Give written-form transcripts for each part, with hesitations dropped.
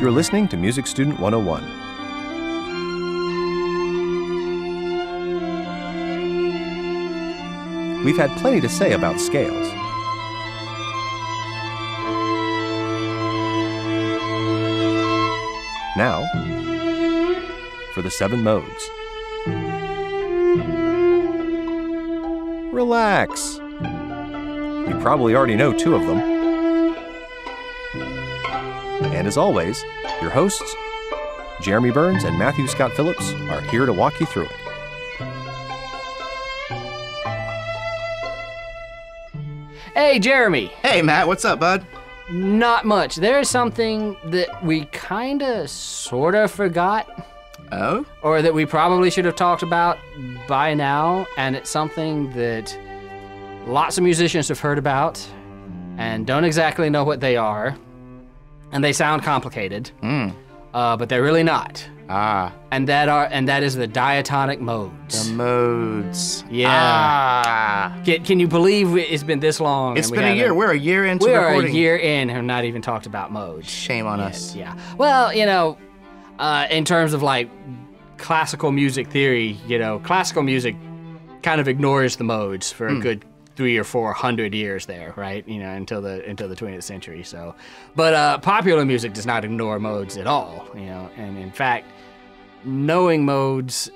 You're listening to Music Student 101. We've had plenty to say about scales. Now, for the 7 modes. Relax. You probably already know 2 of them. And as always, your hosts, Jeremy Burns and Matthew Scott Phillips, are here to walk you through it. Hey, Jeremy. Hey, Matt. What's up, bud? Not much. There's something that we kinda, sorta forgot. Oh? Or that we probably should have talked about by now, and it's something that lots of musicians have heard about and don't exactly know what they are. And they sound complicated, but they're really not. And that is the diatonic modes. The modes. Yeah. Can you believe it's been this long? It's been a year. We're a year into recording. We're a year in and have not even talked about modes. Shame on us. Yeah. Well, in terms of like classical music theory, classical music kind of ignores the modes for a good 300 or 400 years there, right? Until the 20th century. So, but popular music does not ignore modes at all. And in fact, knowing modes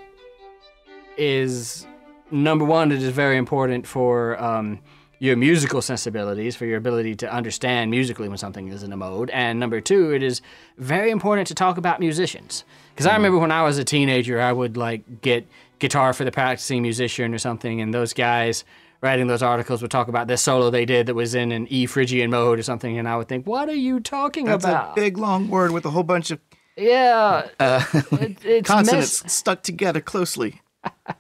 is number one. It is very important for your musical sensibilities, for your ability to understand musically when something is in a mode. And number two, it is very important to talk about musicians. Because I remember when I was a teenager, I would get Guitar for the Practicing Musician or something, and those guys writing those articles would talk about this solo they did that was in an Phrygian Mode or something, and I would think, what are you talking about? That's a big, long word with a whole bunch of it's consonants stuck together closely.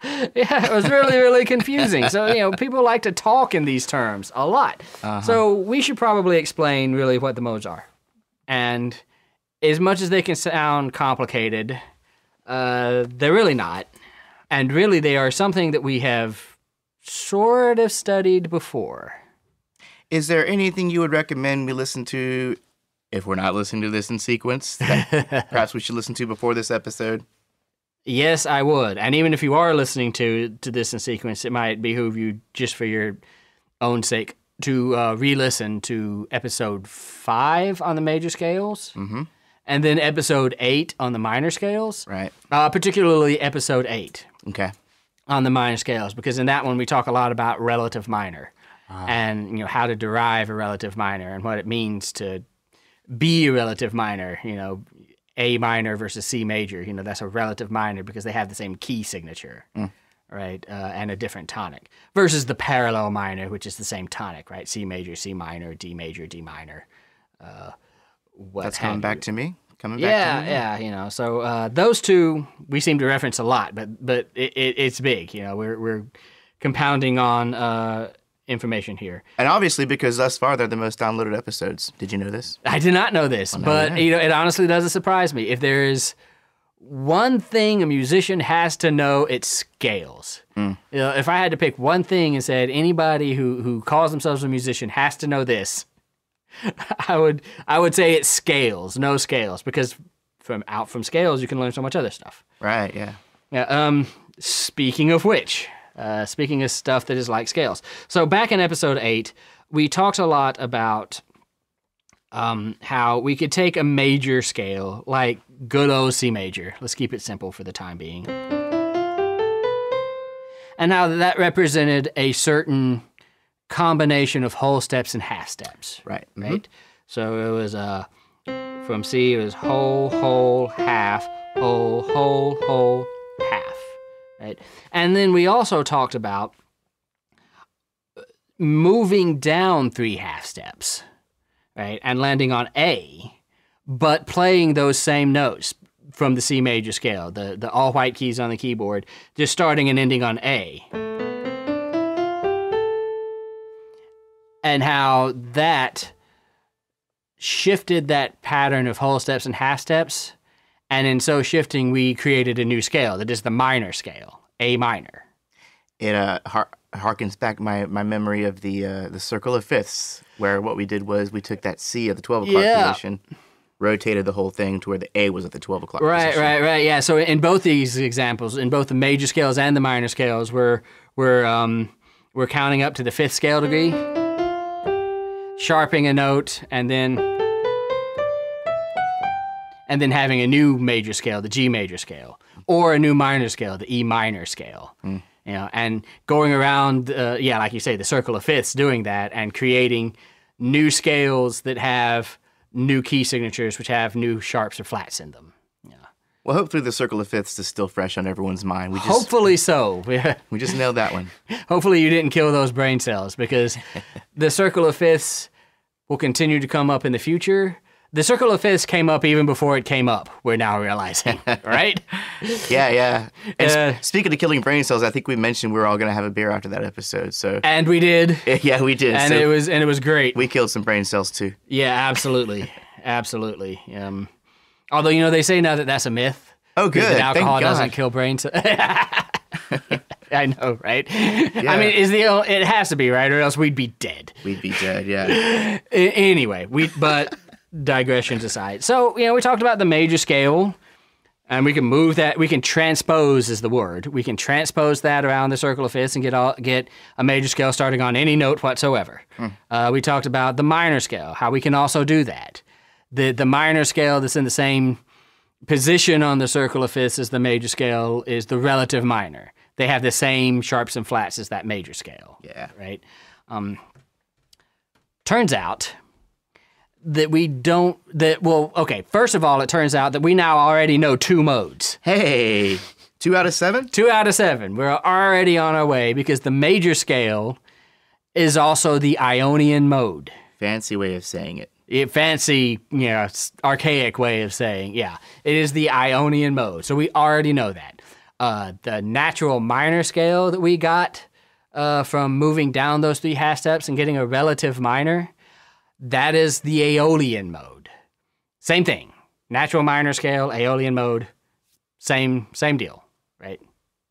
Yeah, it was really, really confusing. So, people like to talk in these terms a lot. So we should probably explain really what the modes are. And as much as they can sound complicated, they're really not. And really, they are something that we have sort of studied before. Is there anything you would recommend we listen to if we're not listening to this in sequence that perhaps we should listen to before this episode? Yes, I would. And even if you are listening to this in sequence, it might behoove you, just for your own sake, to re-listen to episode 5 on the major scales, and then episode 8 on the minor scales. Right. Particularly episode 8. Okay. On the minor scales, because in that one we talk a lot about relative minor, and how to derive a relative minor and what it means to be a relative minor. A minor versus C major. That's a relative minor because they have the same key signature, right? And a different tonic. Versus the parallel minor, which is the same tonic, right? C major, C minor, D minor. That's coming back to me. Yeah. So those two we seem to reference a lot, but it's big. We're compounding on information here. And obviously, because thus far they're the most downloaded episodes. Did you know this? I did not know this, but it honestly doesn't surprise me. If there is one thing a musician has to know, it's scales. If I had to pick one thing and said anybody who calls themselves a musician has to know this, I would say it's scales, no scales, because from scales you can learn so much other stuff. Right. Yeah. Yeah. Speaking of which, speaking of stuff that is like scales, so back in episode 8, we talked a lot about how we could take a major scale, like good old C major. Let's keep it simple for the time being, and how that represented a certain combination of whole steps and half steps. Right. So it was from C, it was whole, half, whole, half. Right. And then we also talked about moving down 3 half steps, right, and landing on A, but playing those same notes from the C major scale, the all white keys on the keyboard, just starting and ending on A. And how that shifted that pattern of whole steps and half steps, and in so shifting, we created a new scale that is the minor scale, A minor. It harkens back my memory of the circle of fifths, where what we did was we took that C of the 12 o'clock position rotated the whole thing to where the A was at the 12 o'clock Right, position. right. Yeah. So in both these examples, in both the major scales and the minor scales, we're counting up to the 5th scale degree, sharping a note, and then having a new major scale, the G major scale, or a new minor scale, the E minor scale. You know, and going around, like you say, the circle of fifths, doing that and creating new scales that have new key signatures, which have new sharps or flats in them. Yeah. Well, hopefully the circle of fifths is still fresh on everyone's mind. Hopefully so. We just nailed that one. Hopefully you didn't kill those brain cells, because the circle of fifths will continue to come up in the future. The circle of fifths came up even before it came up, we're now realizing, right? Yeah. And speaking of killing brain cells, I think we mentioned we were all going to have a beer after that episode. And we did. Yeah, we did. And it was great. We killed some brain cells too. Yeah, absolutely. Absolutely. Although, you know, they say now that that's a myth. Oh, good. That alcohol Thank God. doesn't kill brain cells. I know, right? Yeah. I mean, it has to be, right? Or else we'd be dead. We'd be dead, yeah. Anyway, but digressions aside. So, you know, we talked about the major scale, and we can move that. We can transpose is the word. We can transpose that around the circle of fifths and get a major scale starting on any note whatsoever. We talked about the minor scale, how we can also do that. The minor scale that's in the same position on the circle of fifths as the major scale is the relative minor. They have the same sharps and flats as that major scale. Yeah. Right? Turns out that first of all, it turns out that we now already know 2 modes. Hey, 2 out of 7? 2 out of 7. We're already on our way, because the major scale is also the Ionian Mode. Fancy way of saying it. Fancy, archaic way of saying, yeah. It is the Ionian Mode, so we already know that. The natural minor scale that we got from moving down those 3 half steps and getting a relative minor, that is the Aeolian Mode. Same thing. Natural minor scale, Aeolian Mode, same deal, right?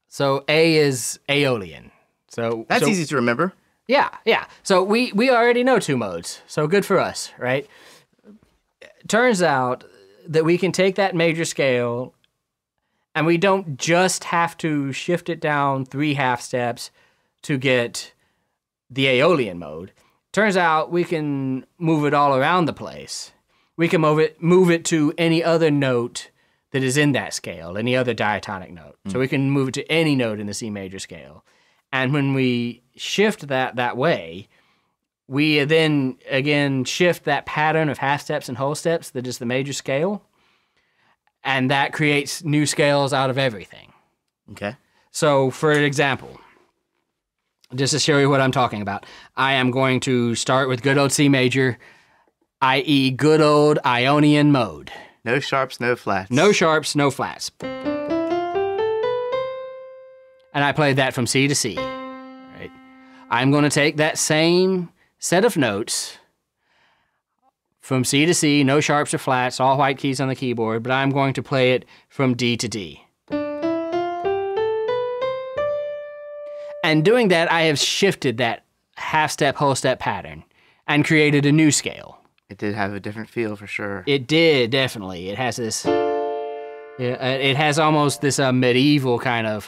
So A is Aeolian. That's easy to remember. Yeah. So we already know 2 modes, so good for us, right? Turns out that we can take that major scale, and we don't just have to shift it down 3 half steps to get the Aeolian Mode. Turns out we can move it all around the place. We can move it to any other note that is in that scale, any other diatonic note. So we can move it to any note in the C major scale. And when we shift that way, we then again shift that pattern of half steps and whole steps that is the major scale, and that creates new scales out of everything. Okay. So, for an example, just to show you what I'm talking about, I am going to start with good old C major, i.e. good old Ionian Mode. No sharps, no flats. No sharps, no flats. And I played that from C to C. Right? I'm going to take that same set of notes from C to C, no sharps or flats, all white keys on the keyboard, but I'm going to play it from D to D. And doing that, I have shifted that half-step, whole-step pattern and created a new scale. It did have a different feel for sure. It did, definitely. It has this... it has almost this medieval kind of...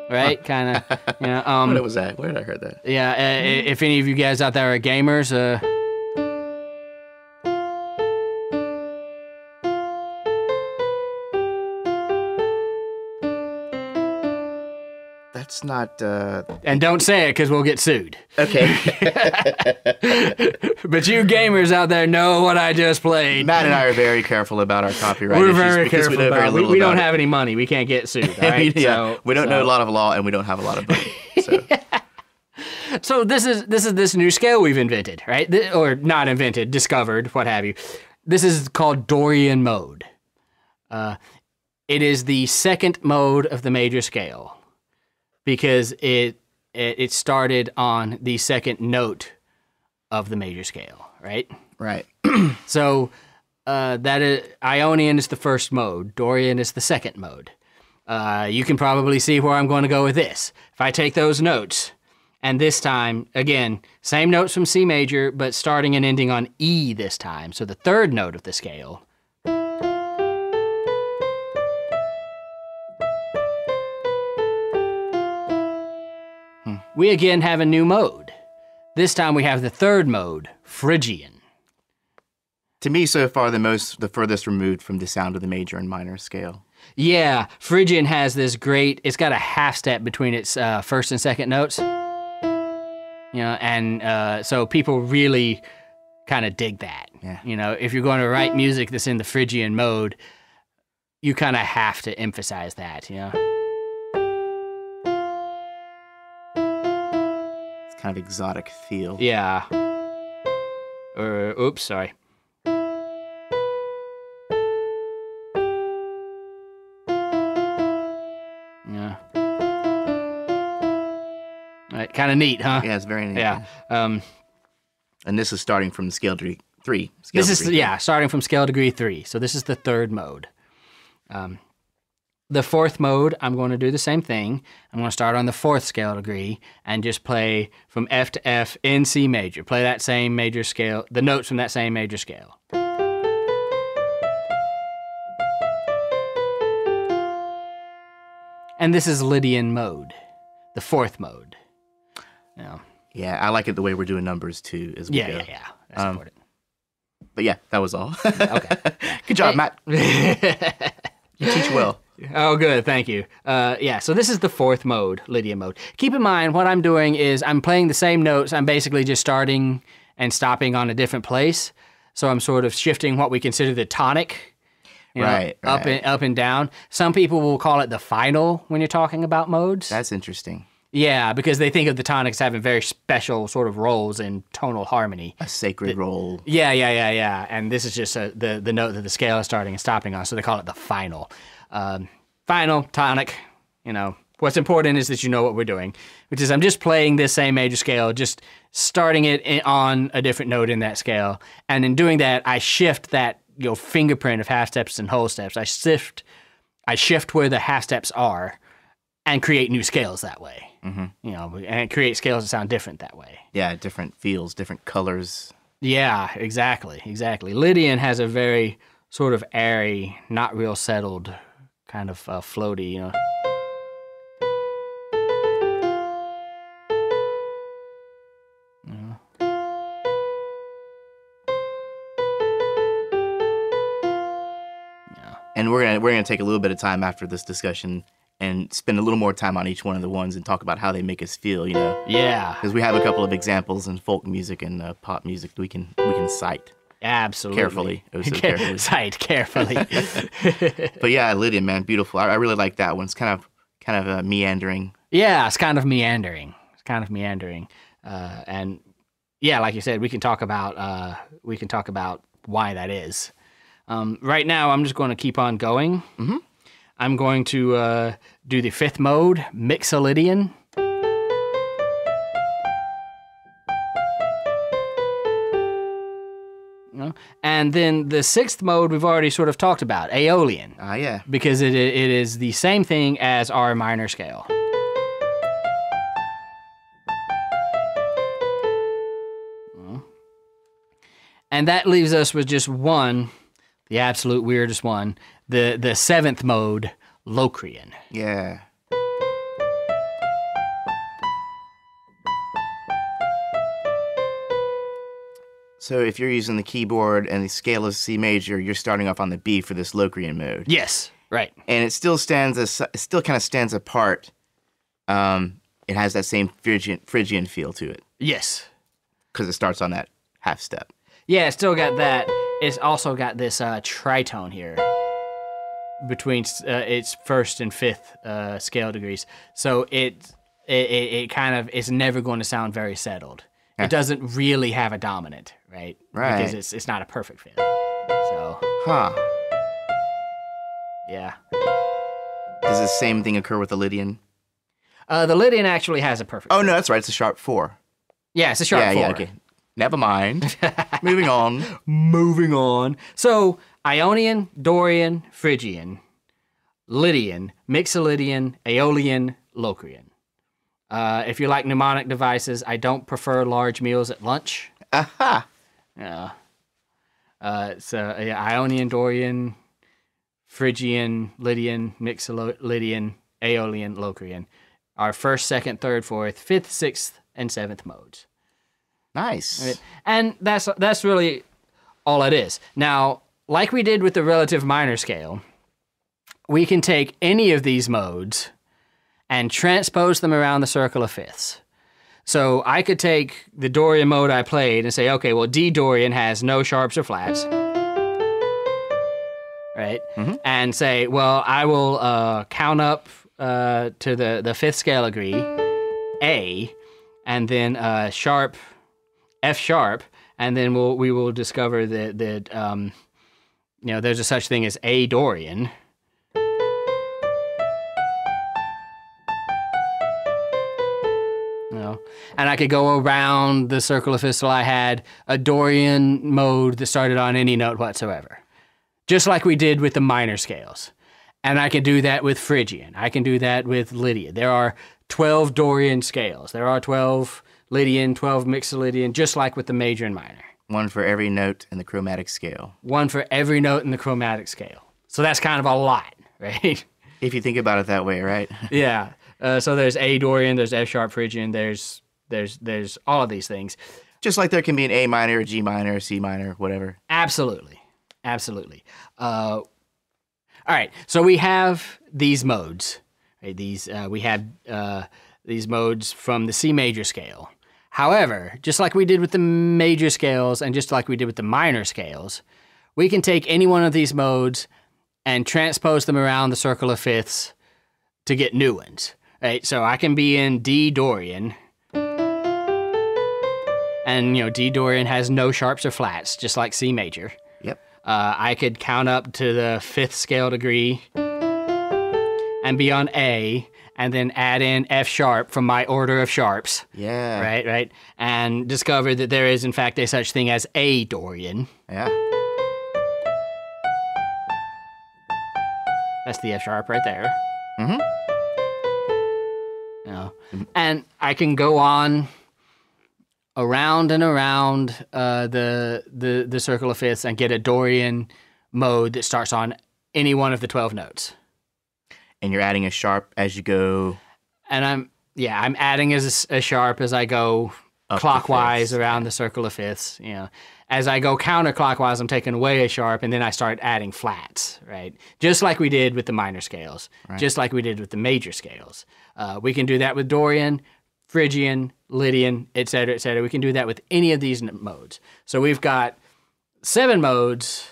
right? Kind of, What was that? Where did I heard that? Yeah, if any of you guys out there are gamers, That's not... And don't say it, because we'll get sued. Okay. But you gamers out there know what I just played. Matt and I are very careful about our copyright We're issues very because careful we know very about little we about don't it. have any money. We can't get sued, all right? We don't know a lot of law, and we don't have a lot of money. So. So this is this new scale we've invented, right? Or not invented, discovered, what have you. This is called Dorian Mode. It is the 2nd mode of the major scale, because it started on the 2nd note of the major scale, right? Right. So that is, Ionian is the 1st mode. Dorian is the 2nd mode. You can probably see where I'm going to go with this. If I take those notes And this time, again, same notes from C major, but starting and ending on E this time. So the third note of the scale. We again have a new mode. This time we have the third mode, Phrygian. To me, so far, the furthest removed from the sound of the major and minor scale. Yeah, Phrygian has this great, it's got a half step between its first and second notes. You know, and so people really kind of dig that. Yeah. You know, if you're going to write music that's in the Phrygian mode, you kind of have to emphasize that, you know? It's kind of exotic feel. Yeah. Oops, sorry. Yeah. Right, kind of neat, huh? Yeah, it's very neat. Yeah. And this is starting from scale degree 3. Starting from scale degree 3. So this is the third mode. The fourth mode, I'm going to do the same thing. I'm going to start on the fourth scale degree and just play from F to F in C major. Play that same major scale, the notes from that same major scale. And this is Lydian Mode, the fourth mode. Yeah, I like it the way we're doing numbers too as we go. Yeah. That's important. But yeah, that was all. Okay. Good job, Matt. You teach well. Oh, good. Thank you. So this is the fourth mode, Lydian Mode. Keep in mind, what I'm doing is I'm playing the same notes. I'm basically just starting and stopping on a different place. So I'm sort of shifting what we consider the tonic, Right. up and down. Some people will call it the final when you're talking about modes. That's interesting. Yeah, because they think of the tonics having very special sort of roles in tonal harmony. A sacred role. Yeah. And this is just the note that the scale is starting and stopping on, so they call it the final. Final, tonic, what's important is that you know what we're doing, which is I'm just playing this same major scale, just starting it on a different note in that scale. And in doing that, I shift that fingerprint of half steps and whole steps. I shift where the half steps are and create new scales that way. Mm-hmm. And create scales that sound different that way. Yeah, different feels, different colors. Yeah, exactly. Lydian has a very sort of airy, not real settled, kind of floaty, And we're gonna take a little bit of time after this discussion and spend a little more time on each one of the ones and talk about how they make us feel, Yeah. Because we have a couple of examples in folk music and pop music we can cite. Absolutely. Carefully. Oh, so carefully. Cite carefully. But yeah, Lydian, man, beautiful. I really like that one. It's kind of meandering. Yeah, it's kind of meandering. And yeah, like you said, we can talk about why that is. Right now, I'm just going to keep on going. Mm-hmm. I'm going to do the fifth mode, Mixolydian. And then the sixth mode we've already sort of talked about, Aeolian. Yeah. Because it is the same thing as our minor scale. And that leaves us with just one, the absolute weirdest one, the seventh mode, Locrian. Yeah. So if you're using the keyboard and the scale is C major, you're starting off on the B for this Locrian mode. Yes, right. And it still kind of stands apart. It has that same Phrygian feel to it. Yes. Because it starts on that half step. Yeah, it's still got that. It's also got this tritone here between its first and fifth scale degrees. So it kind of is never going to sound very settled. Yeah. It doesn't really have a dominant, right? Right. Because it's not a perfect fit. So. Huh. Yeah. Does the same thing occur with the Lydian? The Lydian actually has a perfect. Oh no, that's right. It's a sharp 4. Yeah, it's a sharp 4. Yeah. Okay. Never mind. Moving on. So, Ionian, Dorian, Phrygian, Lydian, Mixolydian, Aeolian, Locrian. If you like mnemonic devices, I don't prefer large meals at lunch. Aha! Yeah. Ionian, Dorian, Phrygian, Lydian, Mixolydian, Aeolian, Locrian. Our first, second, third, fourth, fifth, sixth, and seventh modes. Nice. Right? And that's really all it is. Now, like we did with the relative minor scale, we can take any of these modes and transpose them around the circle of fifths. So I could take the Dorian mode I played and say, okay, well, D Dorian has no sharps or flats, right? Mm-hmm. And say, well, I will count up to the fifth scale degree, A, and then sharp, F sharp, and then we will discover that there's a such thing as A Dorian. And I could go around the circle of fifths till I had a Dorian mode that started on any note whatsoever. Just like we did with the minor scales. And I can do that with Phrygian. I can do that with Lydian. There are 12 Dorian scales. There are 12 Lydian, 12 Mixolydian, just like with the major and minor. One for every note in the chromatic scale. One for every note in the chromatic scale. So that's kind of a lot, right? If you think about it that way, right? Yeah. So there's A Dorian, there's F sharp Phrygian, there's all of these things. Just like there can be an A minor, a G minor, a C minor, whatever. Absolutely. All right, so we have these modes. Right? We have these modes from the C major scale. However, just like we did with the major scales and just like we did with the minor scales, we can take any one of these modes and transpose them around the circle of fifths to get new ones. Right? So I can be in D Dorian, and D Dorian has no sharps or flats, just like C major. Yep. I could count up to the fifth scale degree and be on A, and then add in F sharp from my order of sharps. Yeah. Right. And discover that there is, in fact, a such thing as A Dorian. Yeah. That's the F sharp right there. Mm-hmm. And I can go on around and around the circle of fifths and get a Dorian mode that starts on any one of the 12 notes. And you're adding a sharp as you go. And I'm adding a sharp as I go clockwise around the circle of fifths. As I go counterclockwise, I'm taking away a sharp, and then I start adding flats, right? Just like we did with the minor scales, just like we did with the major scales. We can do that with Dorian, Phrygian, Lydian, et cetera, et cetera. We can do that with any of these modes. So we've got 7 modes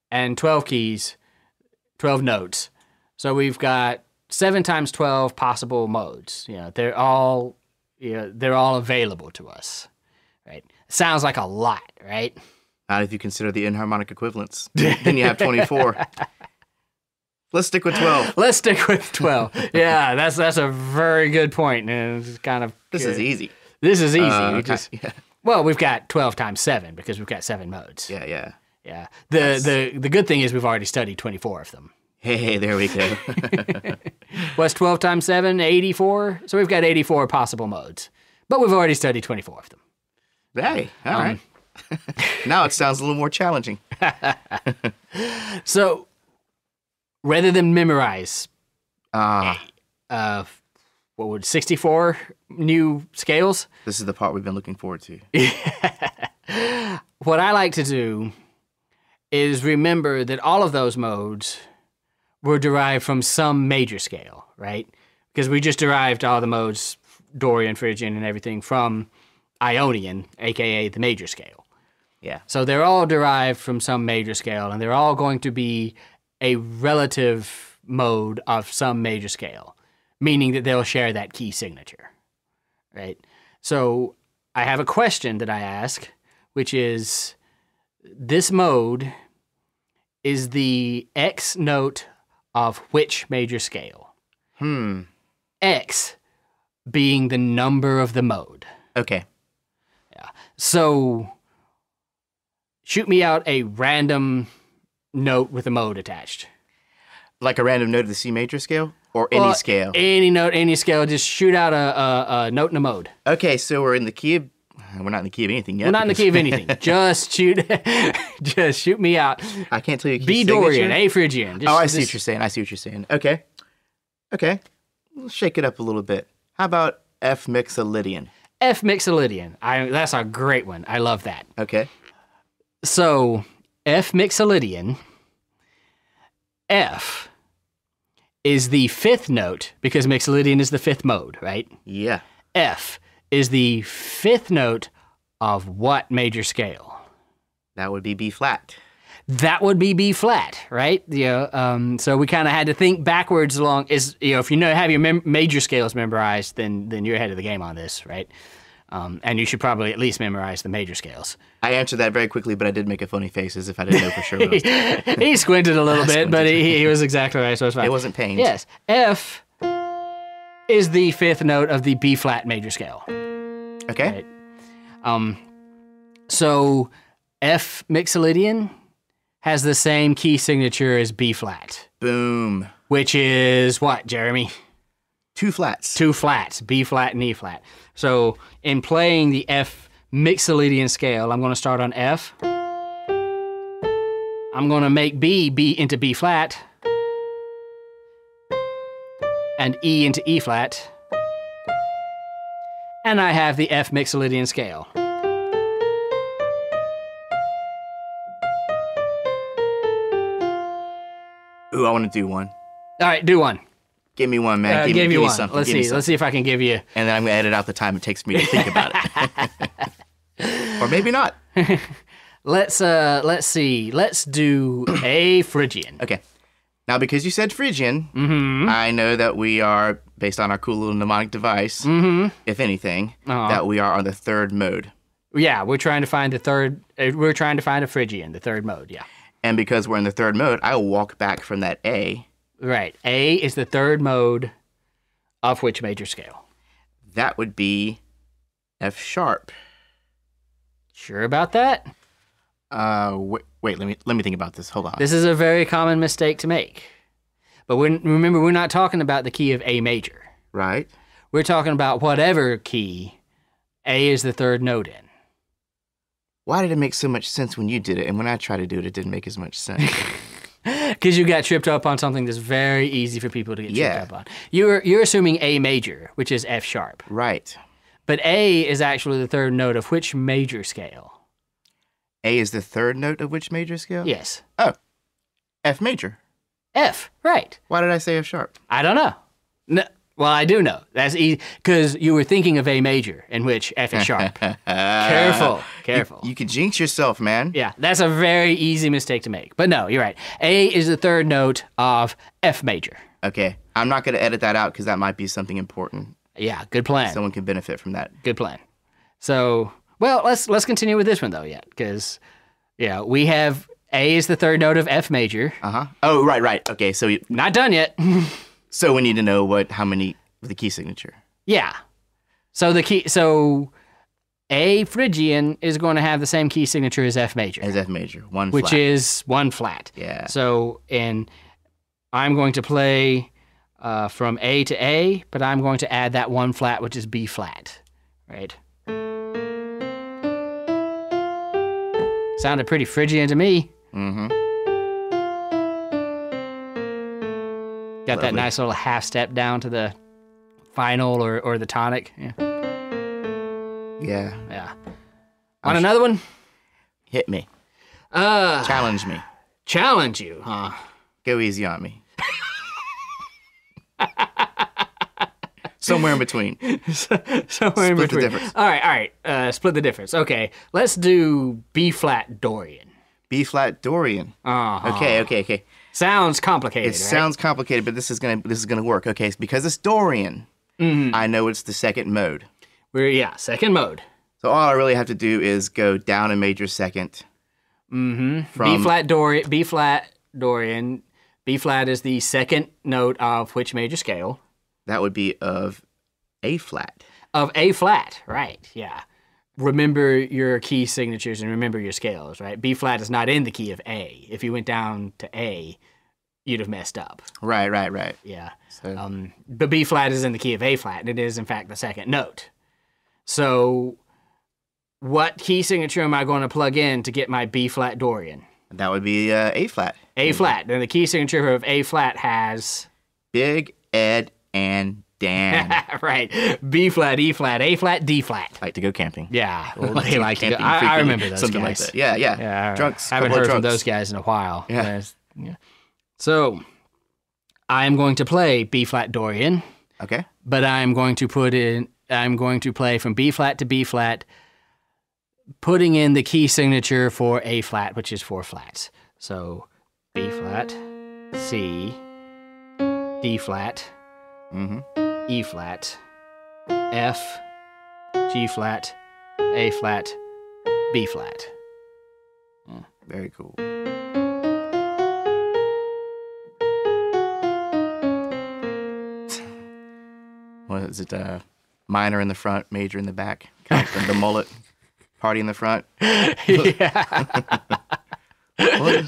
and 12 keys, 12 notes. So we've got 7 times 12 possible modes. They're all available to us, right? Sounds like a lot, right? Not if you consider the inharmonic equivalents. Then you have 24. Let's stick with 12. Let's stick with 12. Yeah, that's a very good point. And it's kind of This is easy. This is easy. Well, we've got 12 times 7 because we've got 7 modes. Yeah. The good thing is we've already studied 24 of them. Hey, there we go. What's 12 times 7? 84? So we've got 84 possible modes. But we've already studied 24 of them. Hey, all right. Now it sounds a little more challenging. So, rather than memorize 64 new scales? This is the part we've been looking forward to. What I like to do is remember that all of those modes were derived from some major scale, right? Because we just derived all the modes, Dorian, Phrygian, and everything from Ionian, aka the major scale. Yeah. So they're all derived from some major scale, and they're all going to be a relative mode of some major scale, meaning that they'll share that key signature, right? So I have a question that I ask, which is, this mode is the X note of which major scale? X being the number of the mode. Okay. Yeah. So shoot me out a random note with a mode attached. Like a random note of the C major scale? Or any scale? Any note, any scale. Just shoot out a note and a mode. Okay, so we're in the key of... We're not in the key of anything yet. We're not in the key of anything. Just shoot me out. I can't tell you a key B Dorian, A Phrygian. I see what you're saying. I see what you're saying. Okay. Let's shake it up a little bit. How about F Mixolydian? F Mixolydian. That's a great one. I love that. Okay. So, F Mixolydian, F is the fifth note, because Mixolydian is the fifth mode, right? Yeah. F is the fifth note of what major scale? That would be B flat. That would be B flat, right? So we kind of had to think backwards along. If you have your major scales memorized, then you're ahead of the game on this, right? And you should probably at least memorize the major scales. I answered that very quickly, but I did make a funny face as if I didn't know for sure. What I was He squinted a little bit, but he was exactly right, so it's fine. It wasn't pain. Yes. F is the fifth note of the B flat major scale. Okay. Right? So F Mixolydian has the same key signature as B flat. Boom. Which is what, Jeremy? 2 flats. 2 flats, B flat and E flat. So in playing the F Mixolydian scale, I'm going to start on F. I'm going to make B into B flat. And E into E flat. And I have the F Mixolydian scale. Ooh, I want to do one. All right, do one. Give me one, man. Give me one. Something. Let's see. Let's see if I can give you. And then I'm going to edit out the time it takes me to think about it. Or maybe not. Let's see. Let's do a Phrygian. Okay. Now, because you said Phrygian, I know that we are, based on our cool little mnemonic device, if anything, that we are on the third mode. Yeah, we're trying to find the third. We're trying to find a Phrygian, the third mode. Yeah. And because we're in the third mode, I will walk back from that A. Right. A is the third mode of which major scale? That would be F sharp. Sure about that? Wait, let me think about this. Hold on. This is a very common mistake to make. But remember, we're not talking about the key of A major. Right. We're talking about whatever key A is the third note in. Why did it make so much sense when you did it, and when I tried to do it, it didn't make as much sense? Because you got tripped up on something that's very easy for people to get tripped up on. You're assuming A major, which is F sharp. Right. But A is actually the third note of which major scale? A is the third note of which major scale? Yes. Oh, F major. F, right. Why did I say F sharp? I don't know. No, well, I do know. That's easy, because you were thinking of A major, in which F is sharp. Careful. You could jinx yourself, man. Yeah, that's a very easy mistake to make. But no, you're right. A is the third note of F major. Okay, I'm not going to edit that out because that might be something important. Yeah, good plan. Someone can benefit from that. Good plan. So, well, let's continue with this one though, yet, because we have A is the third note of F major. Oh, right. Okay, so not done yet. So we need to know how many with the key signature. Yeah. So A Phrygian is going to have the same key signature as F major. As F major, one flat. Which is one flat. Yeah. So I'm going to play from A to A, but I'm going to add that one flat, which is B flat, right? Sounded pretty Phrygian to me. Got that nice little half step down to the final or the tonic. Yeah. Want another one? Hit me. Challenge me. Challenge you, huh? Go easy on me. Somewhere in between. Somewhere in between. Split the difference. All right. Split the difference. Okay, let's do B flat Dorian. B flat Dorian. Okay. Sounds complicated. It sounds complicated, but this is gonna work. Okay, because it's Dorian, I know it's the second mode. Second mode. So all I really have to do is go down a major second. B flat Dorian. B flat is the second note of which major scale? That would be of A flat. Of A flat, right? Yeah. Remember your key signatures and remember your scales, right? B flat is not in the key of A. If you went down to A, you'd have messed up. Right. Yeah. So. But B flat is in the key of A flat, and it is in fact the second note. So what key signature am I going to plug in to get my B flat Dorian? That would be A flat. A flat. And the key signature of A flat has Big Ed and Dan. right. B flat, E flat, A flat, D flat. Like to go camping. Yeah. Well, they Go like to go. camping I frequently, remember those something guys. like that. Yeah. Drunks. I haven't couple of heard from drunks. those guys in a while. Yeah. Yeah. So I'm going to play B flat Dorian, Okay. but I'm going to play from B flat to B flat, putting in the key signature for A flat, which is 4 flats. So B flat, C, D flat, E flat, F, G flat, A flat, B flat. Very cool. What is it? Minor in the front, major in the back. Kind of the mullet. Party in the front. Yeah. What?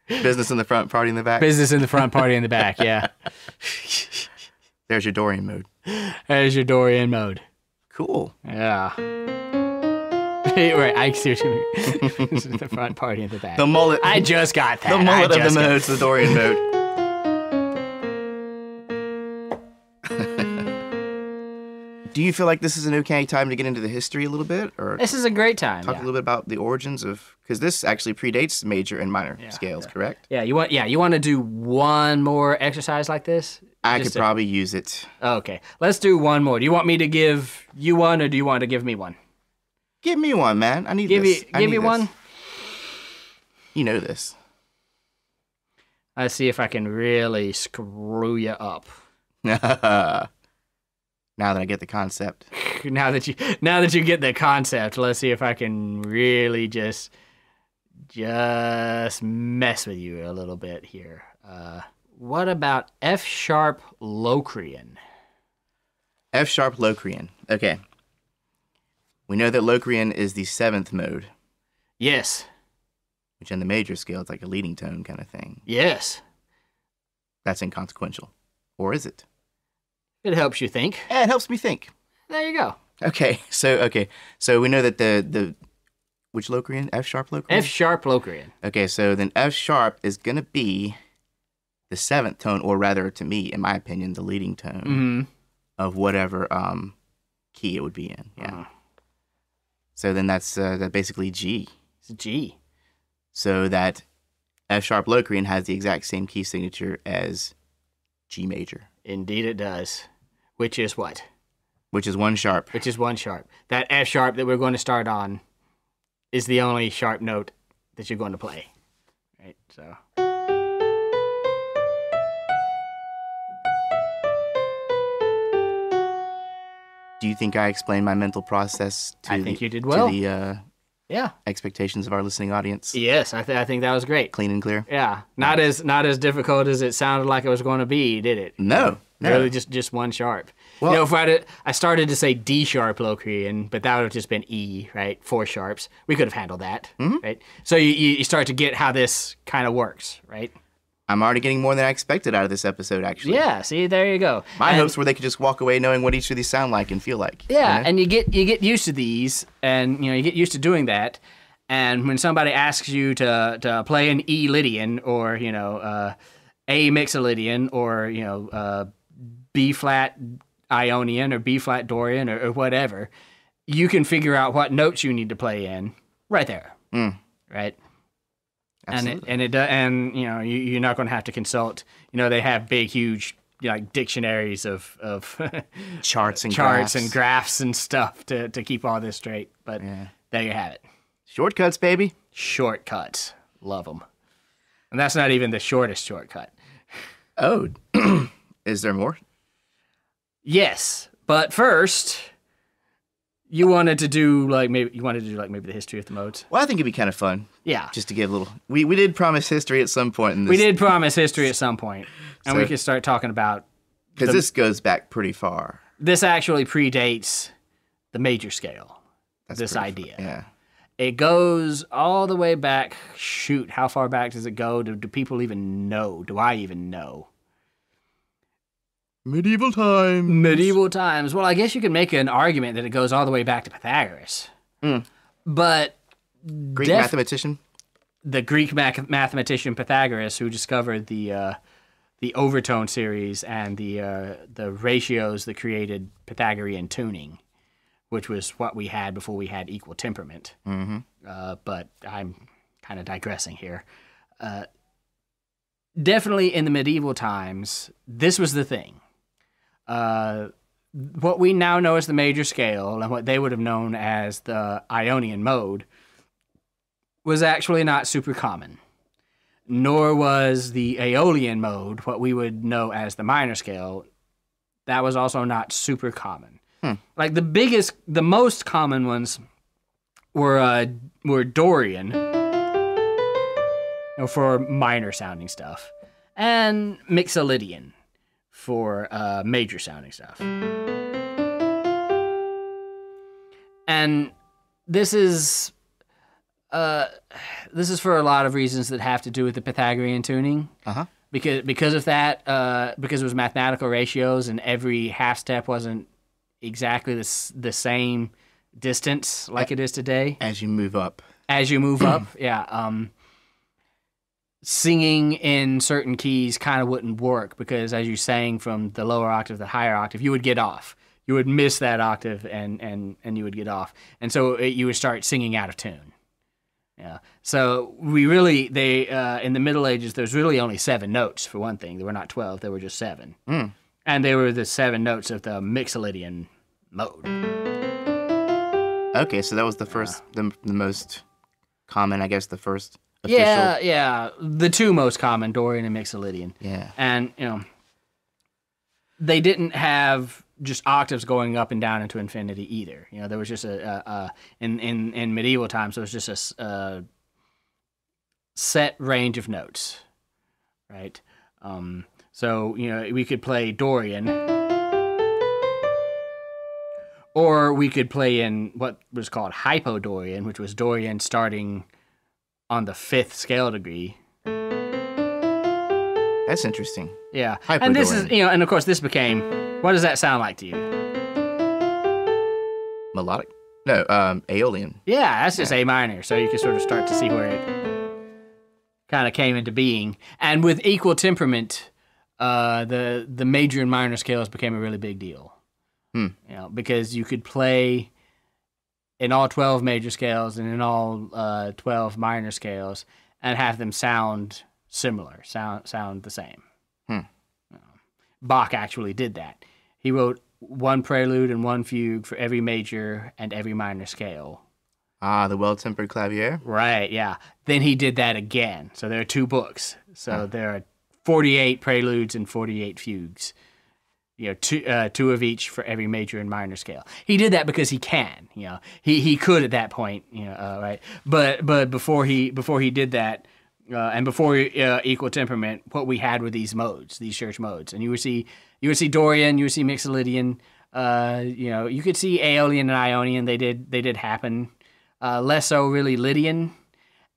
Business in the front, party in the back. Business in the front, party in the back, yeah. There's your Dorian mode. There's your Dorian mode. Cool. Yeah. Right, I see what you mean. This is the front, party in the back. The mullet. I just got that. The mullet of the modes, the Dorian mode. Do you feel like this is an okay time to get into the history a little bit, or This is a great time. talk a little bit about the origins of? Because this actually predates major and minor scales, correct? Yeah, you want to do one more exercise like this? I could probably use it. Okay, let's do one more. Do you want me to give you one, or do you want to give me one? Give me one, man. I need Give this. you one. You know this. Let's see if I can really screw you up. Now that I get the concept. Now that you get the concept, let's see if I can really just mess with you a little bit here. What about F sharp Locrian? F sharp Locrian. Okay. We know that Locrian is the 7th mode, Yes. which in the major scale is like a leading tone kind of thing. Yes. That's inconsequential. Or is it? It helps you think. Yeah, it helps me think. There you go. Okay, so we know that the which Locrian? F sharp Locrian? F sharp Locrian. Okay, so then F sharp is gonna be the 7th tone, or rather, to me, in my opinion, the leading tone of whatever key it would be in. Yeah. So then that's basically G. It's G. So that F sharp Locrian has the exact same key signature as G major. Indeed it does. Which is what? Which is 1 sharp. Which is 1 sharp. That F sharp that we're going to start on is the only sharp note that you're going to play. Right, so. Do you think I explained my mental process to I think you did well. To the Yeah. expectations of our listening audience? Yes, I think that was great. Clean and clear? Yeah. Not as difficult as it sounded like it was going to be, did it? No. Really just 1 sharp. Well, if I started to say D sharp Locrian, but that would have just been E, right? 4 sharps. We could have handled that, right? So you start to get how this kind of works, right? I'm already getting more than I expected out of this episode, actually. Yeah, see, there you go. My hopes were they could just walk away knowing what each of these sound like and feel like. Yeah, you know? and you get used to these, and you get used to doing that. And when somebody asks you to play an E Lydian, or A Mixolydian, or B flat Ionian or B flat Dorian or whatever, you can figure out what notes you need to play in right there, right? Absolutely. And you're not going to have to consult. They have big, huge dictionaries of charts and graphs and stuff to keep all this straight. But there you have it. Shortcuts, baby. Shortcuts, love them. And that's not even the shortest shortcut. Oh, is there more? Yes, but first, you wanted to do maybe the history of the modes. Well, I think it'd be kind of fun. Yeah, Just to give a little. We did promise history at some point in this. we did promise history at some point, and So- we could start talking about Because this goes back pretty far. this. Actually predates the major scale. That's This pretty idea. Yeah. It goes all the way back. Shoot, how far back does it go? Do people even know? Do I even know? Medieval times. Medieval times. Well, I guess you could make an argument that it goes all the way back to Pythagoras. But Greek mathematician? The Greek mathematician Pythagoras, who discovered the overtone series and the ratios that created Pythagorean tuning, which was what we had before we had equal temperament. But I'm kind of digressing here. Definitely in the medieval times, this was the thing. What we now know as the major scale and what they would have known as the Ionian Mode was actually not super common. Nor was the Aeolian Mode, what we would know as the minor scale. That was also not super common. Like the most common ones were Dorian, for minor sounding stuff, and Mixolydian for major sounding stuff. And this is for a lot of reasons that have to do with the Pythagorean tuning. Because of that, because it was mathematical ratios and every half step wasn't exactly the same distance like it is today. As you move up. Yeah. Singing in certain keys kind of wouldn't work because as you sang from the lower octave to the higher octave, you would get off. You would miss that octave and you would get off. And so you would start singing out of tune. Yeah. So in the Middle Ages, there's really only 7 notes for one thing. There were not 12, there were just 7. And they were the 7 notes of the Mixolydian mode. Okay, so that was the first, the most common, I guess, the first official. Yeah. The 2 most common, Dorian and Mixolydian. Yeah. And, they didn't have just octaves going up and down into infinity either. There was just in medieval times, there was just a set range of notes, right? So, we could play Dorian, or we could play in what was called Hypodorian, which was Dorian starting on the 5th scale degree. That's interesting. Yeah. Hypodorian. And this is, and of course this became, what does that sound like to you? Melodic? No, Aeolian. Yeah, that's just A minor, so you can sort of start to see where it kind of came into being. And with equal temperament, the major and minor scales became a really big deal. Because you could play in all 12 major scales and in all 12 minor scales and have them sound similar, sound the same. Bach actually did that. He wrote 1 prelude and 1 fugue for every major and every minor scale. Ah, the Well-Tempered Clavier? Right, yeah. Then he did that again. So there are 2 books. So there are 48 preludes and 48 fugues. 2 of each for every major and minor scale. He did that because he can. He could at that point. Right. But before he did that, and before equal temperament, what we had were these modes, these church modes, and you would see Dorian, you would see Mixolydian. You could see Aeolian and Ionian. They did happen. Less so really Lydian,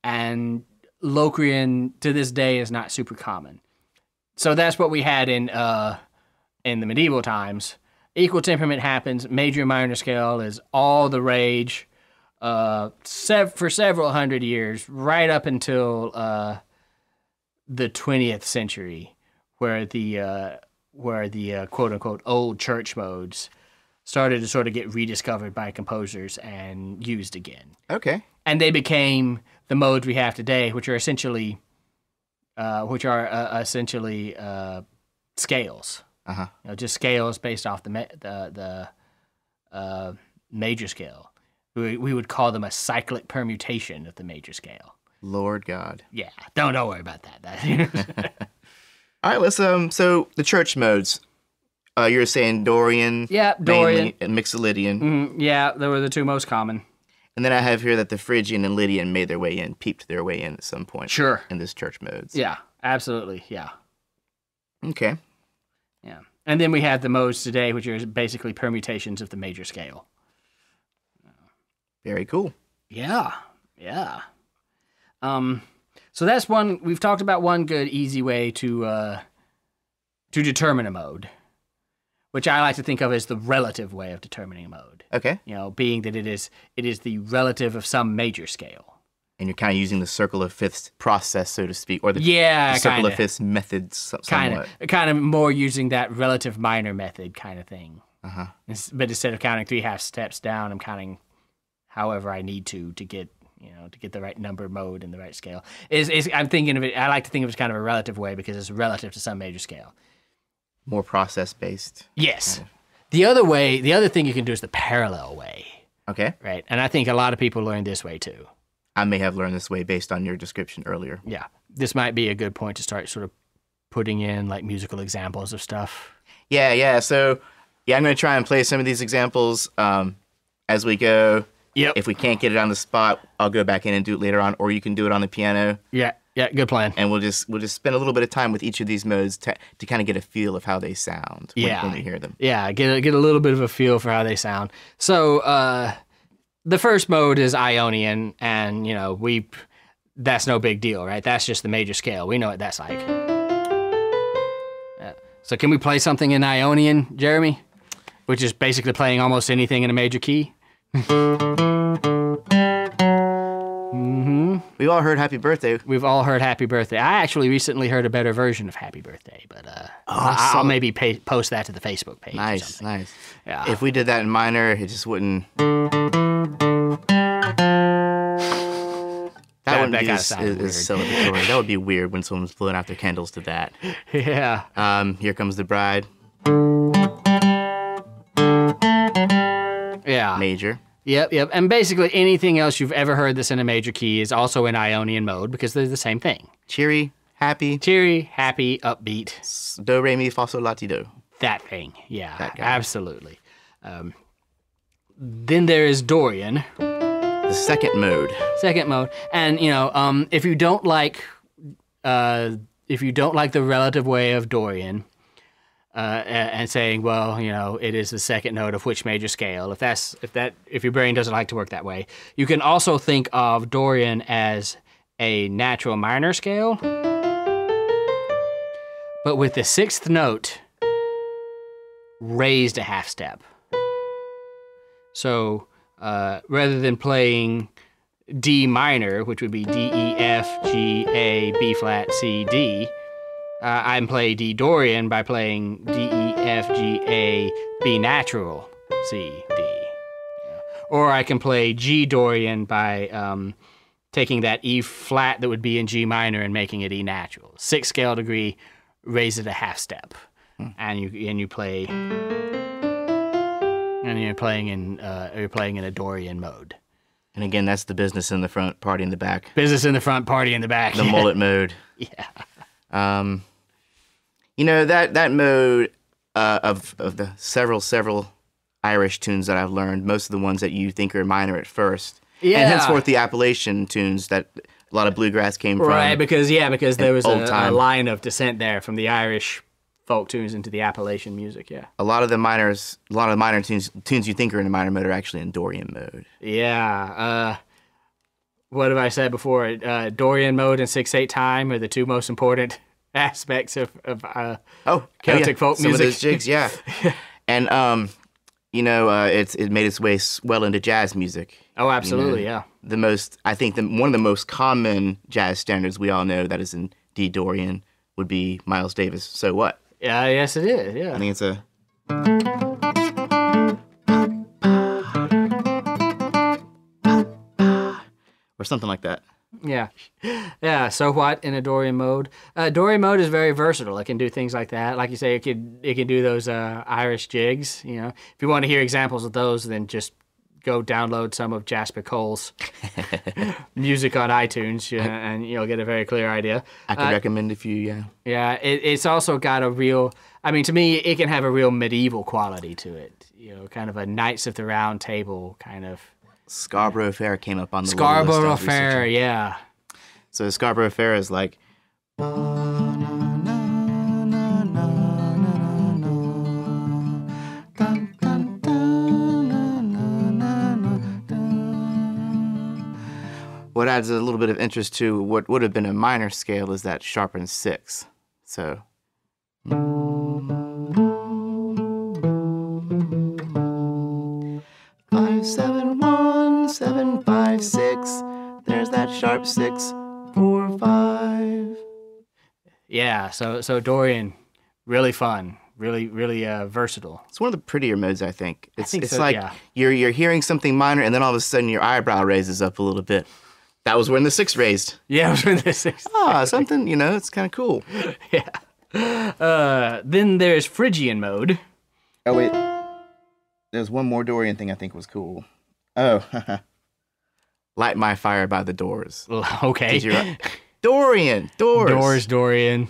and Locrian to this day is not super common. So that's what we had in the medieval times. Equal temperament happens. Major and minor scale is all the rage for several hundred years, right up until the 20th century, where the quote unquote old church modes started to sort of get rediscovered by composers and used again. Okay. And they became the modes we have today, which are essentially scales. Just scales based off the major scale. We would call them a cyclic permutation of the major scale. Lord God. Yeah, don't worry about that. All right, let's so the church modes. You're saying Dorian, Dorian, mainly, and Mixolydian. Yeah, they were the 2 most common. And then I have here that the Phrygian and Lydian made their way in, peeped their way in at some point. Sure. In this church modes. Yeah, absolutely. Yeah. Okay. Yeah, and then we have the modes today, which are basically permutations of the major scale. Very cool. Yeah. Yeah. So that's one. We've talked about one good, easy way to determine a mode, which I like to think of as the relative way of determining a mode. Okay. You know, being that it is the relative of some major scale. And you're kind of using the circle of fifths process, so to speak, or the circle of fifths method somewhat. Kind of more using that relative minor method kind of thing. Uh-huh. But instead of counting 3 half steps down, I'm counting however I need to get the right number mode and the right scale. I'm thinking of it. I like to think of it as kind of a relative way because it's relative to some major scale. More process based. Yes. Kind of. The other thing you can do is the parallel way. Okay. Right. And I think a lot of people learn this way too. I may have learned this way based on your description earlier. Yeah. This might be a good point to start sort of putting in like musical examples of stuff. Yeah. So, I'm going to try and play some of these examples as we go. Yep. If we can't get it on the spot, I'll go back in and do it later on, or you can do it on the piano. Yeah, good plan. And we'll just spend a little bit of time with each of these modes to kind of get a feel of how they sound when we hear them. Yeah, get a little bit of a feel for how they sound. So the first mode is Ionian, and that's no big deal, right? That's just the major scale. We know what that's like. So can we play something in Ionian, Jeremy? Which is basically playing almost anything in a major key. We've all heard Happy Birthday. We've all heard Happy Birthday. I actually recently heard a better version of Happy Birthday, but I'll maybe post that to the Facebook page. Nice. Yeah. If we did that in minor, it just wouldn't. That wouldn't be as celebratory. That would be weird when someone's blowing out their candles to that. Yeah. Here Comes the Bride. Yeah. Major. Yep. And basically anything else you've ever heard that's in a major key is also in Ionian mode because they're the same thing. Cheery, happy, upbeat. Do, re, mi, fa, sol, la, ti, do. That thing. Yeah, that guy. Absolutely. Then there is Dorian. The second mode. And, if you don't like the relative way of Dorian, and saying, well, it is the second note of which major scale. If your brain doesn't like to work that way, you can also think of Dorian as a natural minor scale, but with the sixth note raised a half step. So rather than playing D minor, which would be D, E, F, G, A, B flat, C, D, I play D Dorian by playing D, E, F, G, A, B natural, C, D. Or I can play G Dorian by taking that E flat that would be in G minor and making it E natural. 6th scale degree, raise it a half step, and you play, and you're playing in a Dorian mode. And again, that's the business in the front, party in the back. Business in the front, party in the back. The mullet mode. Yeah. That mode of the several Irish tunes that I've learned, most of the ones that you think are minor at first, and henceforth the Appalachian tunes that a lot of bluegrass came from. Right, because there was a line of descent there from the Irish folk tunes into the Appalachian music. Yeah. A lot of minor tunes you think are in a minor mode are actually in Dorian mode. Yeah. What have I said before? Dorian mode and 6/8 time are the two most important aspects of Celtic folk some music. Of those jigs, yeah. And it made its way well into jazz music. Oh, absolutely, yeah. One of the most common jazz standards we all know that is in D Dorian would be Miles Davis. So What? Yeah, yes, it is. Yeah. I think it's a. Or something like that. Yeah. So What in a Dorian mode? Dorian mode is very versatile. It can do things like that. Like you say, it can do those Irish jigs. If you want to hear examples of those, then just go download some of Jasper Cole's music on iTunes, and you'll get a very clear idea. I could recommend if you, Yeah, it's also got a real. I mean, to me, it can have a real medieval quality to it. Kind of a Knights of the Round Table kind of. Scarborough Fair came up on the Scarborough Fair, yeah. So Scarborough Fair is like. what adds a little bit of interest to what would have been a minor scale is that sharpened 6. So. 5, 7, 1, 7, 5, 6. There's that sharp 6, 4, 5. Yeah, so Dorian, really fun, really versatile. It's one of the prettier modes, I think. It's so, like yeah. you're hearing something minor, and then all of a sudden your eyebrow raises up a little bit. That was when the 6 raised. Yeah, it was when the 6. Something, it's kind of cool. Yeah. Then there's Phrygian Mode. Oh, wait. There's one more Dorian thing I think was cool. Oh, Light My Fire by the Doors. Okay. Doors. Dorian.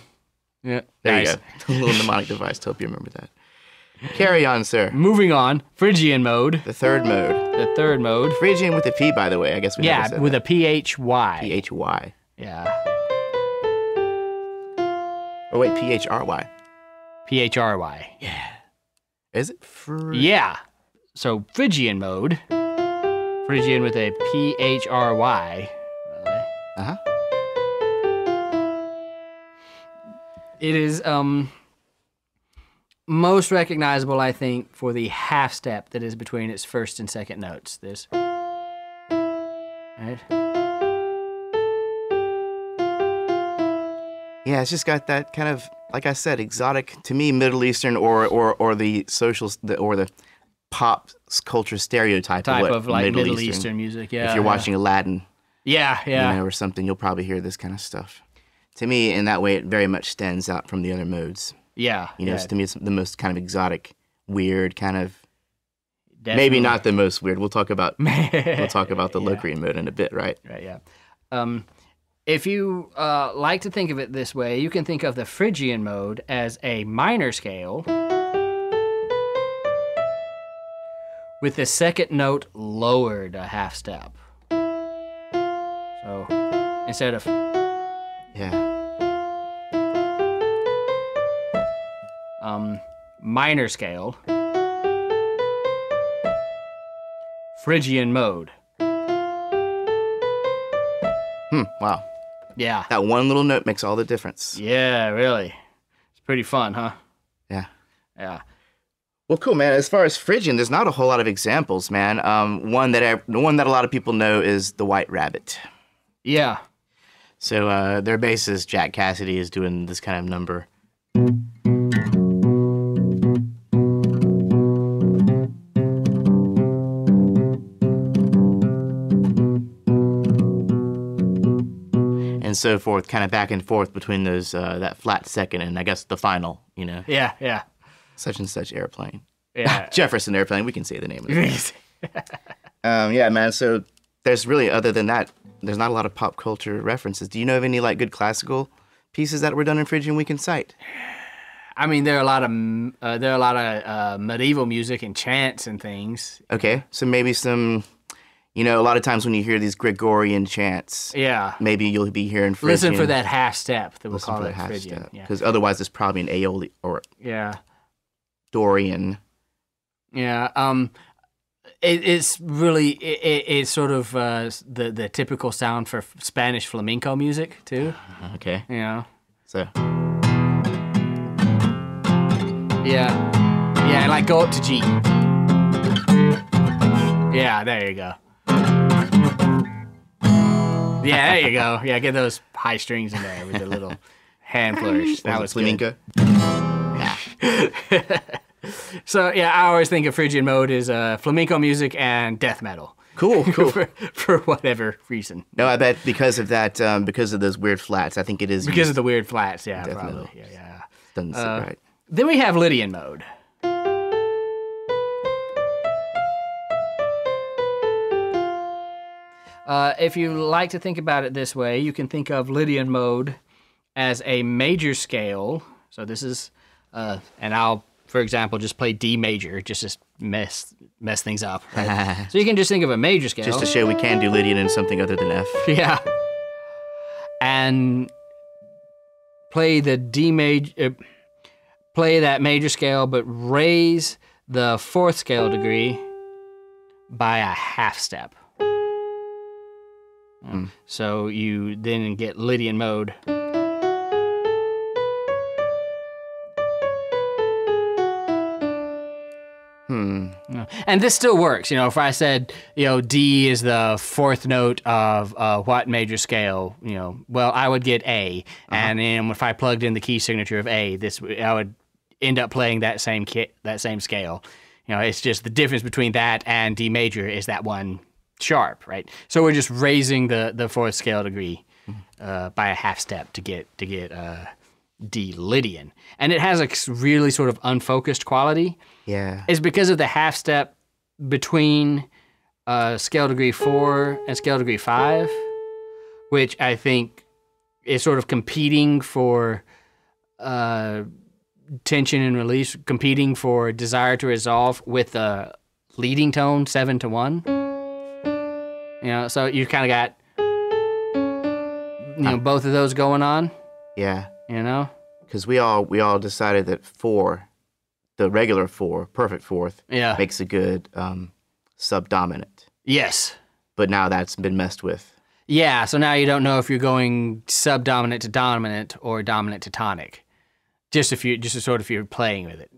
Yeah. There Nice. you go. A little mnemonic device to help you remember that. Carry on, sir. Moving on, Phrygian Mode. The third mode. The third mode. Phrygian with a P, by the way. I guess we never said with that. a PHY. P-H-Y. Yeah. Oh, wait, P-H-R-Y. PHRY. Yeah. Is it? Yeah. So Phrygian Mode. Phrygian with a PHRY. Uh-huh. It is most recognizable, I think, for the half step that is between its first and second notes. This. Right? Yeah, it's just got that kind of, like I said, exotic, to me, Middle Eastern or the or the pop culture stereotype of like Middle Eastern music, yeah. If you're watching Aladdin, yeah. or something, you'll probably hear this kind of stuff. To me, in that way, it very much stands out from the other modes. Yeah. To me, it's the most kind of exotic, weird kind of. Definitely. Maybe not the most weird. We'll talk about the Locrian mode in a bit, right? Right. Yeah. If you like to think of it this way, you can think of the Phrygian mode as a minor scale with the second note lowered a half step. So instead of minor scale, Phrygian mode. Wow. Yeah. That one little note makes all the difference. Yeah, really. It's pretty fun, huh? Yeah. Yeah. Well, cool, man. As far as Phrygian, there's not a whole lot of examples, man. The one that a lot of people know is the White Rabbit. Yeah. So their bassist, Jack Cassidy, is doing this kind of number. And so forth, kind of back and forth between those that flat second and I guess the final, Yeah. Such and such airplane. Yeah. Jefferson Airplane. We can say the name of it. Yeah, man. So there's really, other than that, there's not a lot of pop culture references. Do you know of any like good classical pieces that were done in Phrygian we can cite? I mean, there are a lot of medieval music and chants and things. Okay, so maybe some. A lot of times when you hear these Gregorian chants, maybe you'll be hearing Phrygian. Listen for that half step that we'll call it Phrygian. Because otherwise it's probably an Aeolian or Dorian. Yeah. It's really it's sort of the typical sound for Spanish flamenco music too. Okay. So. Yeah, like go up to G. Yeah, there you go. Yeah, there you go. Yeah, get those high strings in there with the little hand flourish. That was flamenco. Yeah. So yeah, I always think of Phrygian mode as flamenco music and death metal. Cool. for whatever reason. No, I bet because of that, because of those weird flats, I think it is. Because of the weird flats, yeah, death probably. metal. Yeah. Doesn't sit right. Then we have Lydian mode. If you like to think about it this way, you can think of Lydian mode as a major scale. So this is, and I'll, for example, just play D major, just to mess things up. Right? So you can just think of a major scale. Just to show we can do Lydian in something other than F. Yeah. And play the D major, play that major scale, but raise the fourth scale degree by a half step. So you then get Lydian Mode. And this still works. If I said, D is the fourth note of what major scale, well, I would get A. And then if I plugged in the key signature of A, I would end up playing that same scale. It's just the difference between that and D major is that one sharp, right? So we're just raising the fourth scale degree by a half step to get D Lydian. And it has a really sort of unfocused quality. Yeah. It's because of the half step between scale degree 4 and scale degree 5, which I think is sort of competing for tension and release, competing for desire to resolve with the leading tone 7 to 1. So you kind of got both of those going on. Yeah. Because we all decided that 4, the regular 4, perfect fourth, makes a good subdominant. Yes. But now that's been messed with. Yeah, so now you don't know if you're going subdominant to dominant or dominant to tonic. Just if you're playing with it,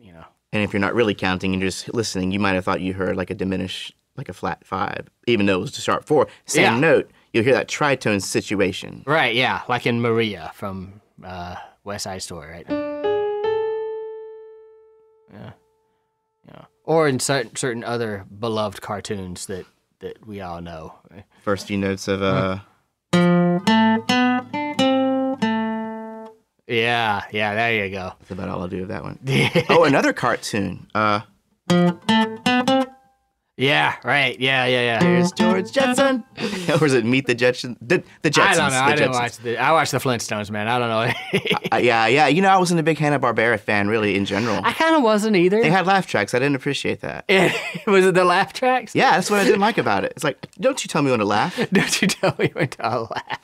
And if you're not really counting and just listening, you might have thought you heard like a diminish, like a flat 5, even though it was a sharp 4. Same note, you'll hear that tritone situation. Right, yeah, like in Maria from West Side Story, right? Yeah. Or in certain other beloved cartoons that we all know. First few notes of Yeah, there you go. That's about all I'll do with that one. Oh, another cartoon. Yeah, right. Yeah. Here's George Jetson. Or is it Meet the Jetsons? The Jetsons. I don't know. I watched the Flintstones, man. I don't know. Yeah. I wasn't a big Hanna-Barbera fan, really, in general. I kind of wasn't either. They had laugh tracks. I didn't appreciate that. Was it the laugh tracks? Yeah, that's what I didn't like about it. It's like, don't you tell me when to laugh. Don't you tell me when to laugh.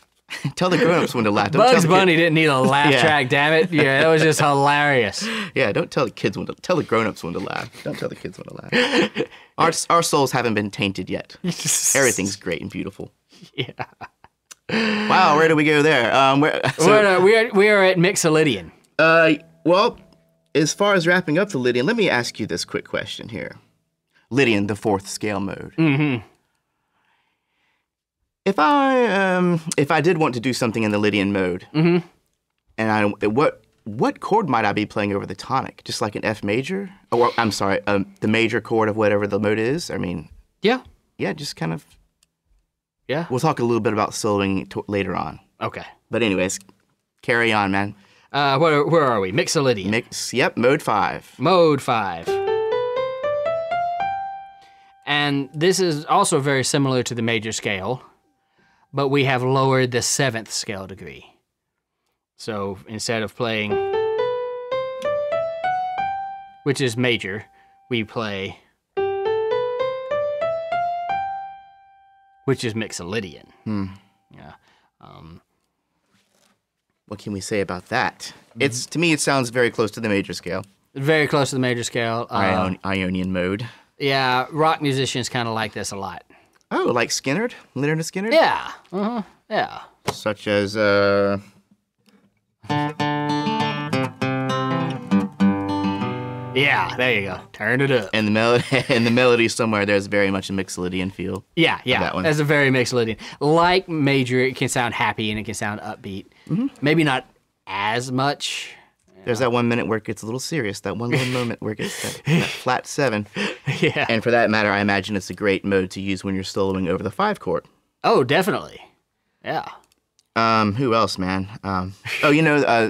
Tell the grown-ups when to laugh. Don't Bugs Bunny didn't need a laugh track, damn it. Yeah, that was just hilarious. Yeah, don't tell the kids when to... Tell the grown-ups when to laugh. Don't tell the kids when to laugh. Our souls haven't been tainted yet. Everything's great and beautiful. Yeah. Wow, where do we go there? We are at Mixolydian. Well, as far as wrapping up the Lydian, let me ask you this quick question here. Lydian, the fourth scale mode. Mm-hmm. If I did want to do something in the Lydian mode, and what chord might I be playing over the tonic? Just like an F major? Or I'm sorry, the major chord of whatever the mode is. I mean, yeah, just kind of. Yeah. We'll talk a little bit about soloing later on. Okay. But anyways, carry on, man. Where are we? Mixolydian. Yep, mode 5. Mode 5. And this is also very similar to the major scale, but we have lowered the 7th scale degree. So instead of playing, which is major, we play, which is Mixolydian. Yeah. What can we say about that? To me, it sounds very close to the major scale. Very close to the major scale. Ionian Mode. Yeah, rock musicians kind of like this a lot. Oh, like Skynyrd? Leonard Skynyrd? Yeah. Yeah. Such as, Yeah, there you go. Turn it up. And the melody somewhere there's very much a Mixolydian feel. Yeah. That one. That's a very Mixolydian. Like major, it can sound happy and it can sound upbeat. Maybe not as much. There's that 1 minute where it gets a little serious, that one little moment where it gets that flat 7. Yeah. And for that matter, I imagine it's a great mode to use when you're soloing over the 5 chord. Oh, definitely. Yeah. Who else, man?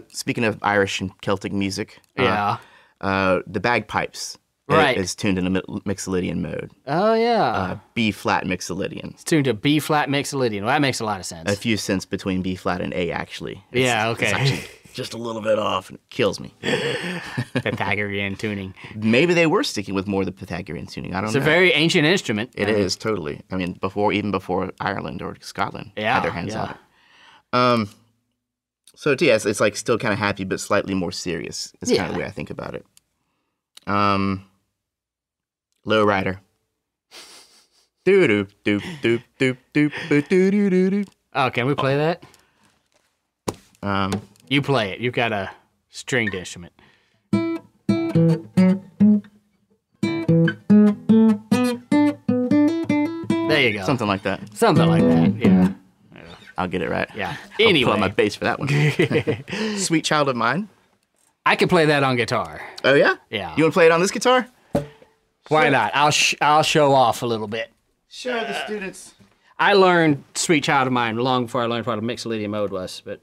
Speaking of Irish and Celtic music. The bagpipes is tuned in a Mixolydian mode. Oh, yeah. B flat Mixolydian. It's tuned to B flat Mixolydian. Well, that makes a lot of sense. A few cents between B flat and A, actually. Okay. It's actually just a little bit off, and it kills me. Pythagorean tuning. Maybe they were sticking with more of the Pythagorean tuning. I don't know. It's a very ancient instrument. It is, totally. I mean, even before Ireland or Scotland had their hands on it. So yes, it's like still kind of happy, but slightly more serious. It's kind of the way I think about it. Lowrider. Do do do do do do do do do do. Oh, can we play that? Um, You play it. You've got a stringed instrument. There you go. something like that. Something like that, yeah. I'll get it right. Yeah. I'll Anyway. pull out my bass for that one. Sweet Child of Mine. I could play that on guitar. Oh, yeah? Yeah. You want to play it on this guitar? Why not? I'll show off a little bit. Show the students. I learned Sweet Child of Mine long before I learned what a Mixolydian mode was, but...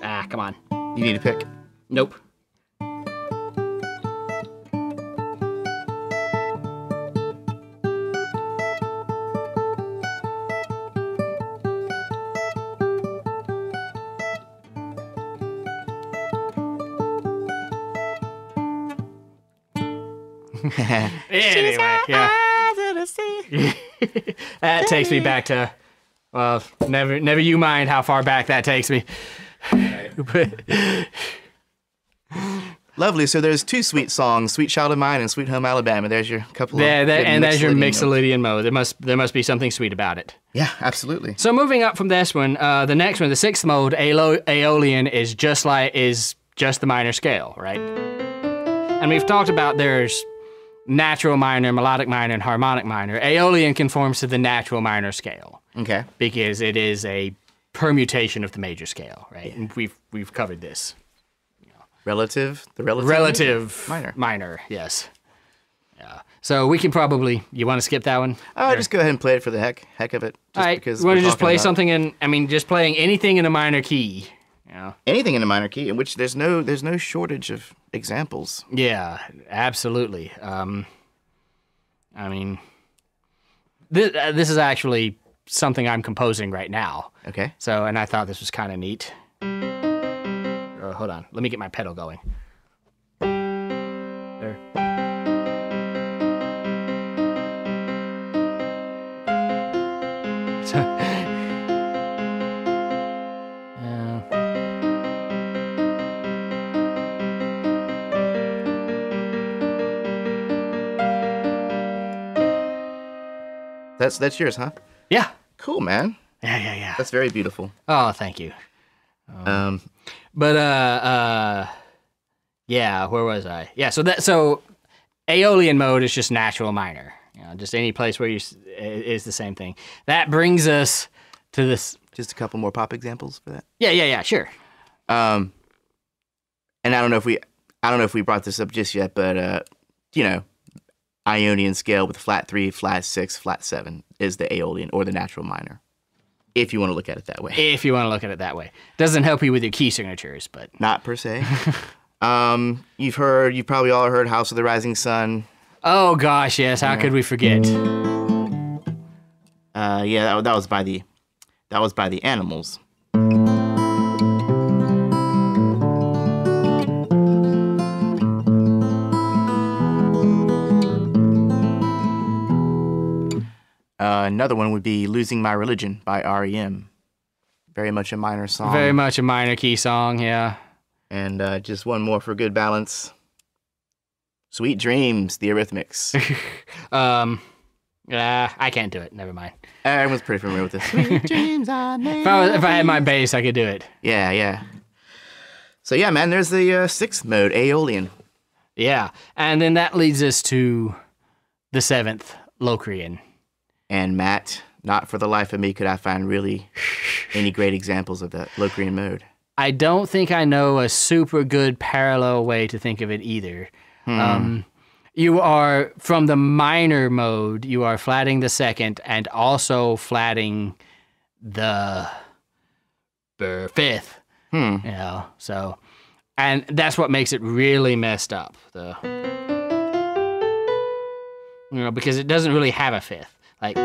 Ah, come on. You need to pick. Nope. Anyway, yeah. That takes me back to, well, never you mind how far back that takes me. Lovely. So there's two sweet songs, Sweet Child of Mine and Sweet Home Alabama. There's your couple of and there's your Mixolydian Mixolydian mode. There must be something sweet about it. Yeah, absolutely. So moving up from this one, the next one, the sixth mode, Aeolian, is just the minor scale, right? And we've talked about there's natural minor, melodic minor, and harmonic minor. Aeolian conforms to the natural minor scale. Okay. Because it is a permutation of the major scale, right? And we've covered this. Relative minor, yes. Yeah. So we can probably, you want to skip that one? Oh, just go ahead and play it for the heck of it. All right. You want to just play something just playing anything in a minor key. Yeah. Anything in a minor key, in which there's no shortage of examples. Yeah, absolutely. This is actually something I'm composing right now. Okay. So, and I thought this was kind of neat. Oh, hold on, let me get my pedal going. There. That's yours, huh? Yeah. Cool, man. Yeah. That's very beautiful. Oh, thank you. But yeah, where was I? Yeah, so Aeolian mode is just natural minor. You know, just any place where is the same thing. That brings us to this. Just a couple more pop examples for that. Yeah, sure. And I don't know if we brought this up just yet, but Ionian scale with flat 3, flat 6, flat 7 is the Aeolian or the natural minor. If you want to look at it that way. Doesn't help you with your key signatures, but not per se. You've probably all heard House of the Rising Sun. Oh gosh, yes. How could we forget? Yeah, that was by the Animals. Another one would be Losing My Religion by REM. Very much a minor song. Very much a minor key song, yeah. And just one more for good balance. Sweet Dreams, the Eurythmics. I can't do it. Never mind. Everyone's pretty familiar with this. Sweet Dreams I made. If I had my bass, I could do it. Yeah. So yeah, man, there's the sixth mode, Aeolian. Yeah, and then that leads us to the seventh, Locrian. And Matt, not for the life of me could I find really any great examples of that Locrian mode. I don't think I know a super good parallel way to think of it either. You are, from the minor mode, you are flatting the second and also flatting the fifth. You know, so, and that's what makes it really messed up. Because it doesn't really have a fifth. Like,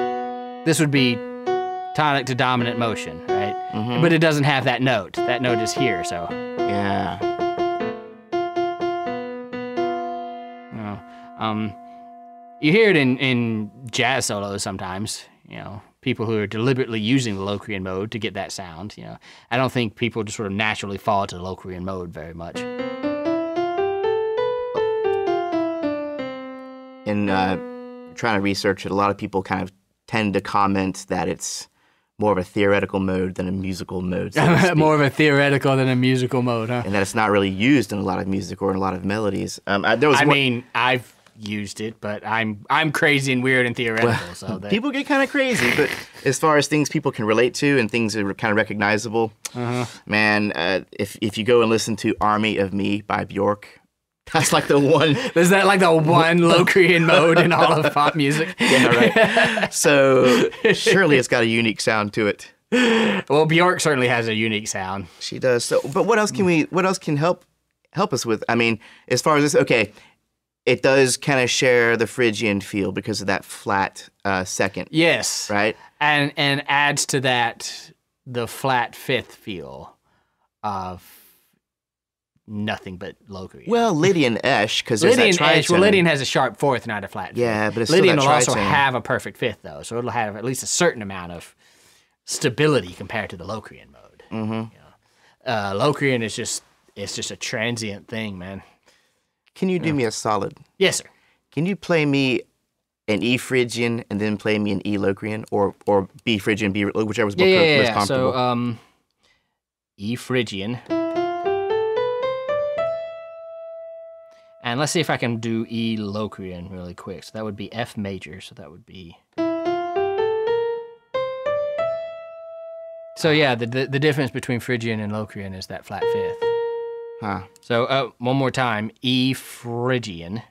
this would be tonic to dominant motion, right? Mm-hmm. But it doesn't have that note. That note is here, so. Yeah. You hear it in jazz solos sometimes, you know, people who are deliberately using the Locrian mode to get that sound, you know. I don't think people just sort of naturally fall to the Locrian mode very much. In trying to research it, a lot of people kind of tend to comment that it's more of a theoretical mode than a musical mode. So to speak. More of a theoretical than a musical mode, huh? And that it's not really used in a lot of music or in a lot of melodies. I've used it, but I'm crazy and weird and theoretical. So people get kind of crazy, but as far as things people can relate to and things that are kind of recognizable, man, if you go and listen to "Army of Me" by Bjork, that's like the one. Is that like the one Locrian mode in all of pop music? Yeah, right. So surely it's got a unique sound to it. Well, Bjork certainly has a unique sound. She does. So, but what else can help us with? I mean, as far as this, okay. It does kind of share the Phrygian feel because of that flat second. Yes. Right? And adds to that the flat fifth feel of nothing but Locrian. Well, Lydian-esh, because there's that tritone. Well, Lydian has a sharp fourth, not a flat fifth. Yeah, but it's Lydian still will that also tritone. have a perfect fifth, though, so it'll have at least a certain amount of stability compared to the Locrian mode. Mm-hmm. Locrian is just a transient thing, man. Can you do me a solid? Yes, sir. Can you play me an E Phrygian and then play me an E Locrian, or B Phrygian, B whichever's most comfortable? So E Phrygian, and let's see if I can do E Locrian really quick. So that would be F major. So that would be. So yeah, the difference between Phrygian and Locrian is that flat fifth. Huh. So one more time, E Phrygian.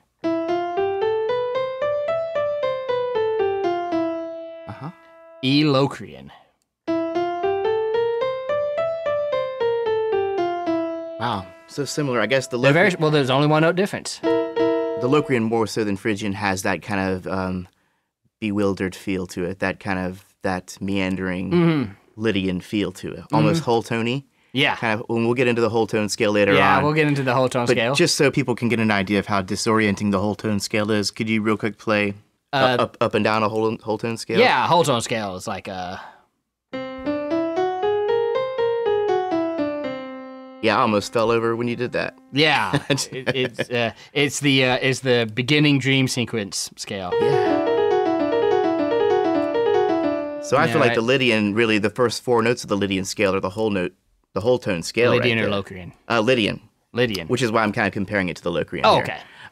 E Locrian. Wow, so similar. I guess the They're Locrian, well, there's only one note difference. the Locrian more so than Phrygian has that kind of bewildered feel to it, that meandering Lydian feel to it, almost whole tony. Yeah. Kind of. When we'll get into the whole tone scale later on. Yeah, we'll get into the whole tone But scale. just so people can get an idea of how disorienting the whole tone scale is, could you real quick play up and down a whole tone scale? Yeah, whole tone scale is like Yeah, I almost fell over when you did that. Yeah, it's the beginning dream sequence scale. Yeah. So I feel like right. the Lydian, really, the first four notes of the Lydian scale are the whole tone scale. Lydian right or there. Locrian? Lydian. Lydian. Which is why I'm kind of comparing it to the Locrian. Oh, here.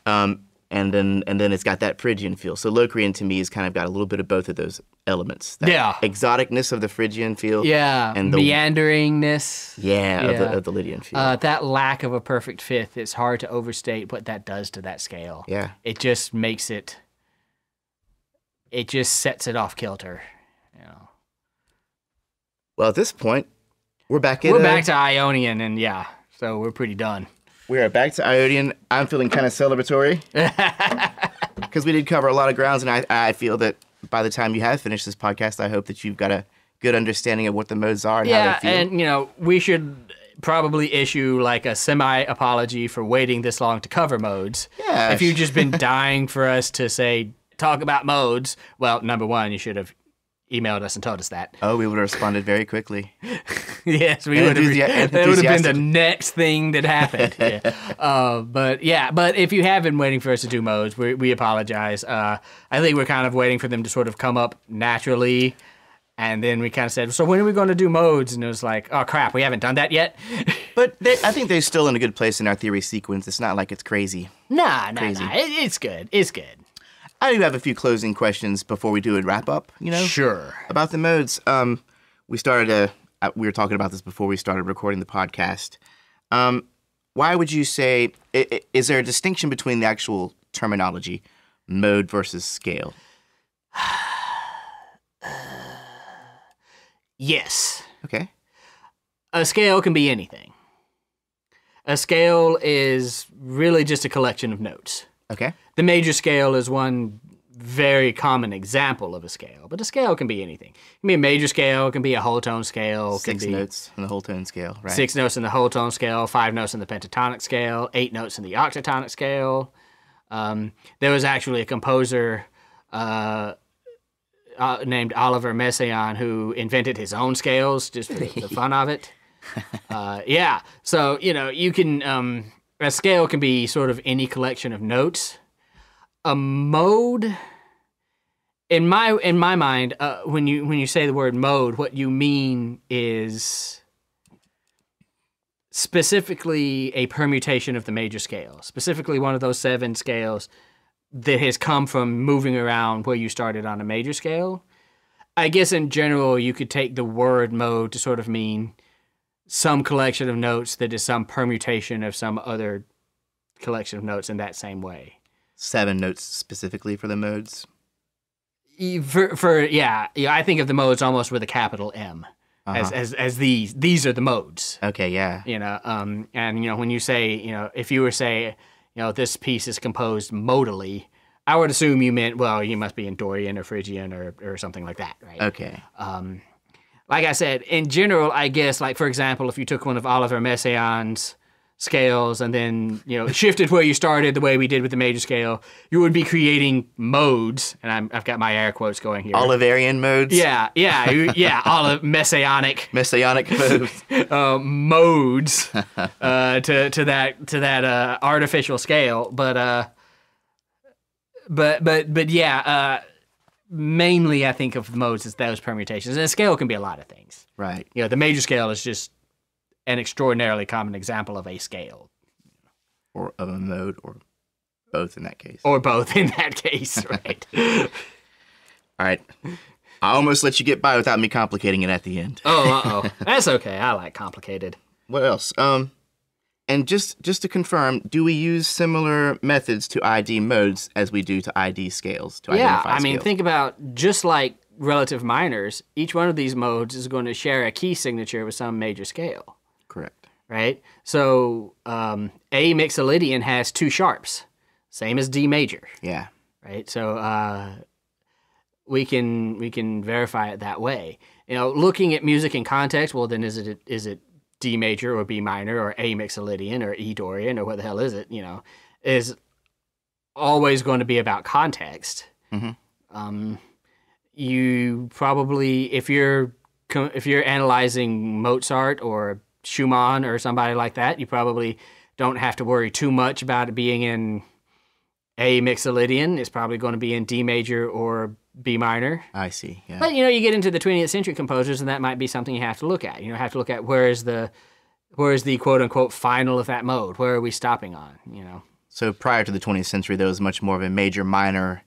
okay. And then it's got that Phrygian feel. So Locrian to me has kind of got a little bit of both of those elements. That Yeah. exoticness of the Phrygian feel. Yeah. And the meanderingness. Of the Lydian feel. That lack of a perfect fifth, it's hard to overstate what that does to that scale. Yeah. It just makes it. It just sets it off kilter. You know. Well, at this point, we're back in. We're back to Ionian, and yeah, so we're pretty done. We are back to Ionian. I'm feeling kind of celebratory because we did cover a lot of grounds, and I feel that by the time you have finished this podcast, I hope that you've got a good understanding of what the modes are and how they feel. And we should probably issue like a semi-apology for waiting this long to cover modes. Yeah. If you've just been dying for us to say talk about modes, well, number one, you should have emailed us and told us that. Oh, we would have responded very quickly. Yes, we would have. That would have been the next thing that happened. But if you have been waiting for us to do modes, we apologize. I think we're kind of waiting for them to sort of come up naturally, and then we kind of said, so when are we going to do modes? And it was like, oh crap, we haven't done that yet. But I think they're still in a good place in our theory sequence. It's not like it's crazy. Nah. It's good. It's good. I do have a few closing questions before we do a wrap up, Sure. about the modes. We were talking about this before we started recording the podcast. Why would you say, is there a distinction between the actual terminology, mode versus scale? Yes. Okay. A scale can be anything. A scale is really just a collection of notes. Okay. The major scale is one very common example of a scale, but a scale can be anything. It can be a major scale, it can be a whole tone scale. Six notes in the whole tone scale, right? 6 notes in the whole tone scale, 5 notes in the pentatonic scale, 8 notes in the octatonic scale. There was actually a composer named Oliver Messiaen who invented his own scales just for the fun of it. So, you can... a scale can be sort of any collection of notes. A mode in my mind, when you say the word mode, what you mean is specifically a permutation of the major scale, specifically one of those 7 scales that has come from moving around where you started on a major scale. I guess in general, you could take the word mode to sort of mean some collection of notes that is some permutation of some other collection of notes in that same way. 7 notes specifically for the modes? Yeah, I think of the modes almost with a capital M. As these are the modes. Okay, yeah. And when you say, if you were say, this piece is composed modally, I would assume you meant, well, you must be in Dorian or Phrygian or something like that, right? Okay. Like I said, in general, I guess, like for example, if you took one of Oliver Messiaen's scales and then shifted where you started the way we did with the major scale, you would be creating modes, and I've got my air quotes going here. Oliverian modes. Yeah, Messianic modes. Modes to that artificial scale, but yeah. Mainly, I think of modes as those permutations, and a scale can be a lot of things. Right. The major scale is just an extraordinarily common example of a scale. Or of a mode, or both in that case. Or both in that case, right. All right. I almost let you get by without me complicating it at the end. Oh, that's okay. I like complicated. What else? And just to confirm, do we use similar methods to ID modes as we do to ID scales? To identify scales? Think about just like relative minors, each one of these modes is going to share a key signature with some major scale. Correct. Right? So A Mixolydian has 2 sharps, same as D major. Yeah. Right? So we can verify it that way. Looking at music in context, well, then is it D major or B minor or A Mixolydian or E Dorian or what the hell is it? Is always going to be about context. Mm-hmm. You probably, if you're analyzing Mozart or Schumann or somebody like that, you probably don't have to worry too much about it being in A Mixolydian. It's probably going to be in D major or B minor. I see. Yeah. But you get into the 20th century composers, and that might be something you have to look at. You have to look at where is the quote unquote final of that mode. Where are we stopping on? So prior to the 20th century, there was much more of a major minor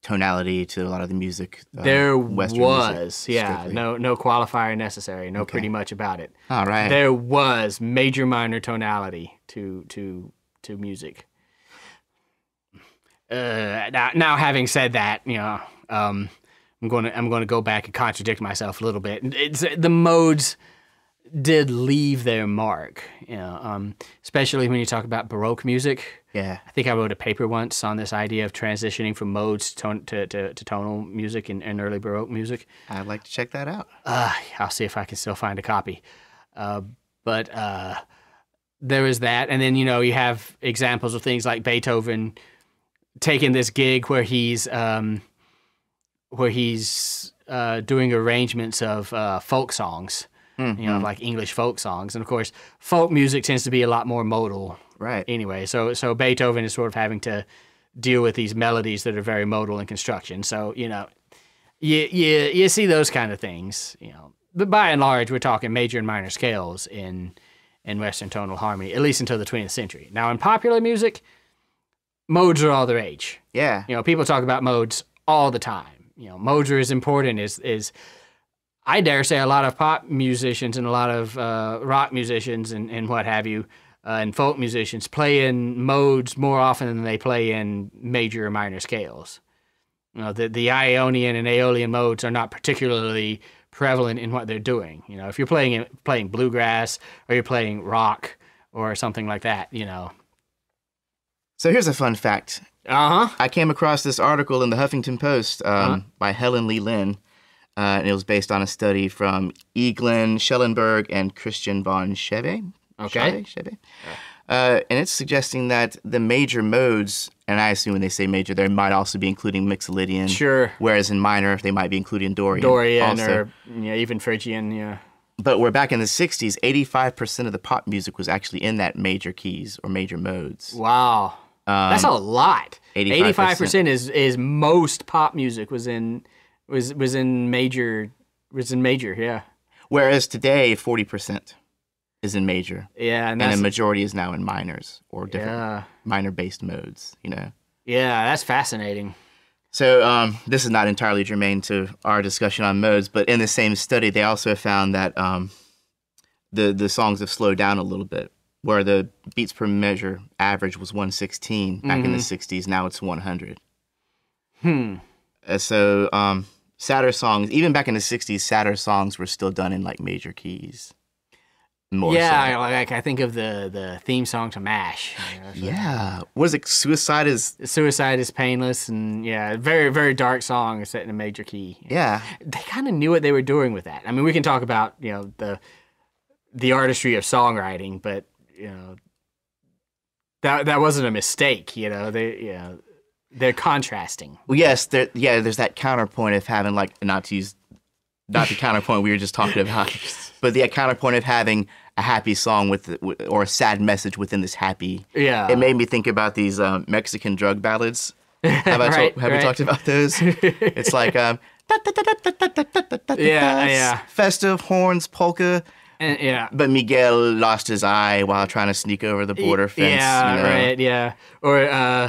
tonality to a lot of the music. There Western was, music, yeah, strictly. no qualifier necessary, no Okay. pretty much about it. All right. There was major minor tonality to music. Now having said that, I'm going to go back and contradict myself a little bit. The modes did leave their mark, especially when you talk about Baroque music. Yeah. I think I wrote a paper once on this idea of transitioning from modes to tonal music in early Baroque music. I'd like to check that out. I'll see if I can still find a copy. But there was that, and then you have examples of things like Beethoven taking this gig where he's doing arrangements of folk songs. Mm-hmm. Like English folk songs. And of course, folk music tends to be a lot more modal. Right. Anyway, so Beethoven is sort of having to deal with these melodies that are very modal in construction. So, you see those kind of things, But by and large, we're talking major and minor scales in Western tonal harmony, at least until the 20th century. Now, in popular music, modes are all the rage. Yeah. People talk about modes all the time. Modes are as important as I dare say a lot of pop musicians and a lot of rock musicians and what have you, and folk musicians play in modes more often than they play in major or minor scales. The Ionian and Aeolian modes are not particularly prevalent in what they're doing. If you're playing bluegrass or you're playing rock or something like that, So here's a fun fact. I came across this article in the Huffington Post by Helen Lee Lin. And it was based on a study from Eglin Schellenberg and Christian von Cheve. Okay. Cheve. And it's suggesting that the major modes, and I assume when they say major, they might also be including Mixolydian. Sure. Whereas in minor, they might be including Dorian. Also. Or even Phrygian, yeah. But we're back in the 60s, 85% of the pop music was actually in that major keys or major modes. Wow. That's a lot. 85%. 85% is most pop music was in major, yeah. Whereas today, 40% is in major. Yeah, and a majority is now in minors or different minor-based modes, you know? Yeah, that's fascinating. So this is not entirely germane to our discussion on modes, but in the same study, they also found that the songs have slowed down a little bit, where the beats per measure average was 116 back in the 60s. Now it's 100. So sadder songs, even back in the 60s, sadder songs were still done in like major keys. More so. Like I think of the theme song to MASH. You know, was it Suicide is Painless, and very, very dark song set in a major key. Yeah. They kind of knew what they were doing with that. I mean, we can talk about, the artistry of songwriting, but that wasn't a mistake, they're contrasting. Well, yes, there's that counterpoint of having not the counterpoint we were just talking about, but the counterpoint of having a happy song or a sad message within this happy. Yeah. It made me think about these Mexican drug ballads. Have we talked about those? It's like festive horns polka. But Miguel lost his eye while trying to sneak over the border fence. Or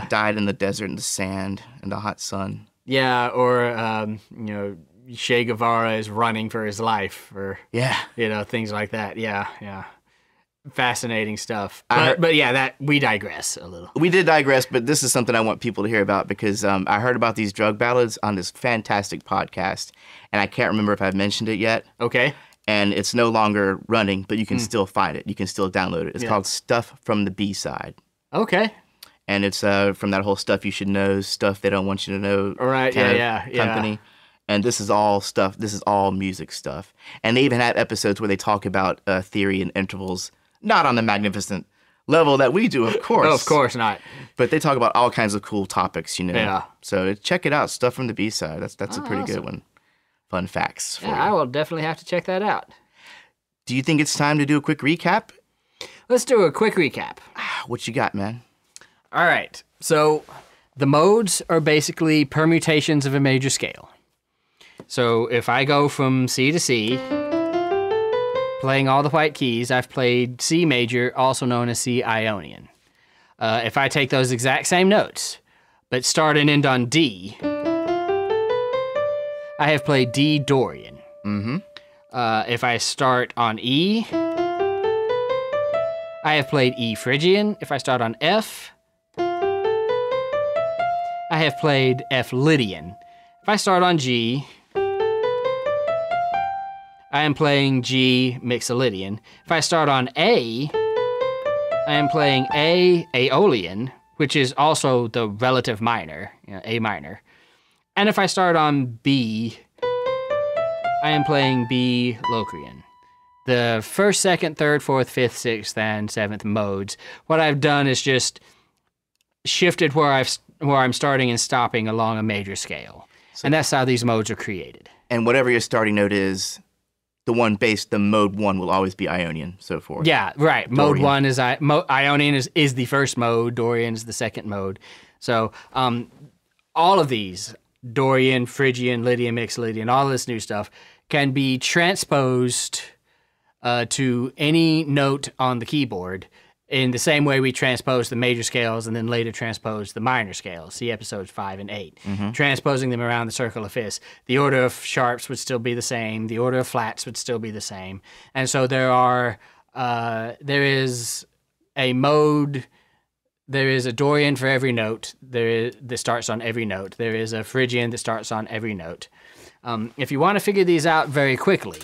died in the desert in the sand in the hot sun. Yeah, or Che Guevara is running for his life, or things like that. Yeah. Fascinating stuff. But that we digress a little. We did digress, but this is something I want people to hear about because I heard about these drug ballads on this fantastic podcast, and I can't remember if I've mentioned it yet. Okay. And it's no longer running, but you can still find it. You can still download it. It's called Stuff from the B-Side. Okay. And it's from that whole Stuff You Should Know, Stuff They Don't Want You to Know company. And this is all stuff. This is all music stuff. And they even have episodes where they talk about theory and intervals, not on the magnificent level that we do, of course. No, of course not. But they talk about all kinds of cool topics, Yeah. So check it out, Stuff from the B-Side. That's a pretty good one. Fun facts for you. I will definitely have to check that out. Do you think it's time to do a quick recap? Let's do a quick recap. What you got, man? All right. So the modes are basically permutations of a major scale. So if I go from C to C, playing all the white keys, I've played C major, also known as C Ionian. If I take those exact same notes, but start and end on D, I have played D Dorian. If I start on E, I have played E Phrygian. If I start on F, I have played F Lydian. If I start on G, I am playing G Mixolydian. If I start on A, I am playing A Aeolian, which is also the relative minor, A minor. And if I start on B, I am playing B Locrian. The first, second, third, fourth, fifth, sixth, and seventh modes. What I've done is just shifted where I'm starting and stopping along a major scale. And that's how these modes are created. And whatever your starting note is, the mode 1 will always be Ionian, so forth. Yeah, right. Mode 1 is Ionian is the first mode, Dorian is the second mode. So all of these, Dorian, Phrygian, Lydian, Mixolydian, all this new stuff can be transposed to any note on the keyboard in the same way we transpose the major scales and then later transpose the minor scales. See episodes 5 and 8. Transposing them around the circle of fifths. The order of sharps would still be the same. The order of flats would still be the same. And so there is a mode. There is a Dorian for every note that starts on every note. There is a Phrygian that starts on every note. If you want to figure these out very quickly,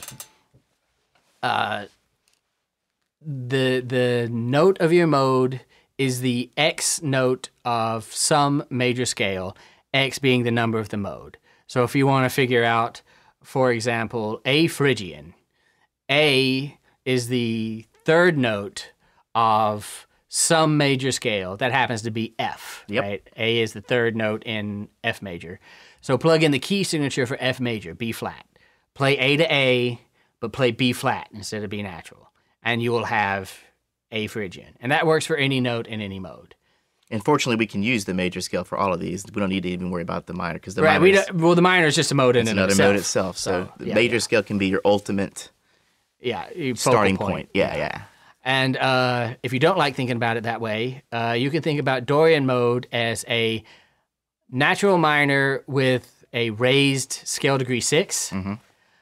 the note of your mode is the X note of some major scale, X being the number of the mode. So if you want to figure out, for example, A Phrygian, A is the third note of some major scale. That happens to be F, right? A is the third note in F major. So plug in the key signature for F major, B flat. Play A to A, but play B flat instead of B natural. And you will have A Phrygian. And that works for any note in any mode. Unfortunately, we can use the major scale for all of these. We don't need to even worry about the minor because the right. minor Well, the minor is just a mode in it's and another of itself. mode itself. So the yeah, major scale can be your ultimate your starting focal point. Yeah. And if you don't like thinking about it that way, you can think about Dorian Mode as a natural minor with a raised scale degree 6. Mm-hmm.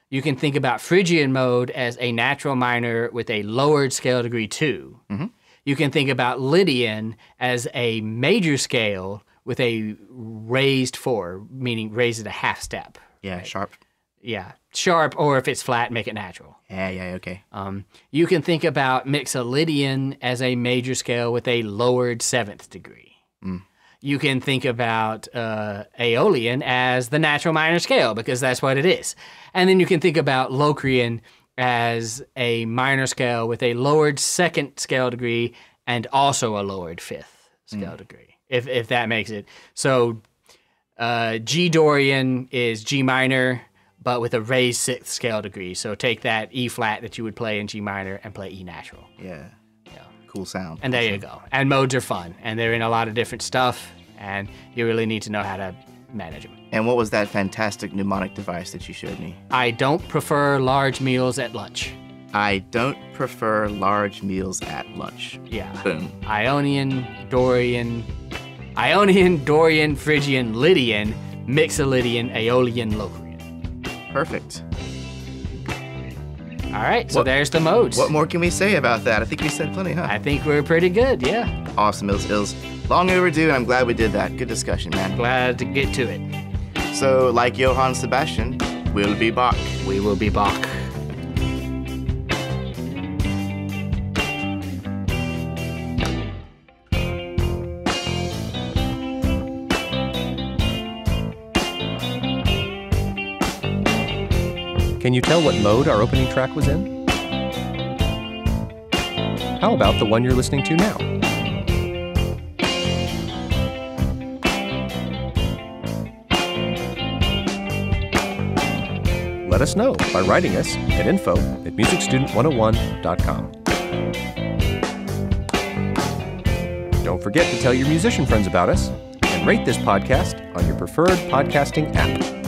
You can think about Phrygian Mode as a natural minor with a lowered scale degree 2. Mm-hmm. You can think about Lydian as a major scale with a raised 4, meaning raised at a half step. Yeah, right? sharp. Yeah, sharp, or if it's flat, make it natural. Yeah, okay. You can think about Mixolydian as a major scale with a lowered 7th degree. Mm. You can think about Aeolian as the natural minor scale, because that's what it is. And then you can think about Locrian as a minor scale with a lowered 2nd scale degree and also a lowered 5th scale degree, if that makes it. So G Dorian is G minor, but with a raised 6th scale degree. So take that E flat that you would play in G minor and play E natural. Yeah. Cool sound. And there you go. And modes are fun, and they're in a lot of different stuff, and you really need to know how to manage them. And what was that fantastic mnemonic device that you showed me? I don't prefer large meals at lunch. I don't prefer large meals at lunch. Yeah. Boom. Ionian, Dorian, Phrygian, Lydian, Mixolydian, Aeolian, Locrian. Perfect. All right, so there's the modes. What more can we say about that? I think we said plenty, huh? I think we're pretty good, yeah. Awesome. It was long overdue, and I'm glad we did that. Good discussion, man. Glad to get to it. So, like Johann Sebastian, we'll be Bach. We will be Bach. Can you tell what mode our opening track was in? How about the one you're listening to now? Let us know by writing us at info@musicstudent101.com. Don't forget to tell your musician friends about us and rate this podcast on your preferred podcasting app.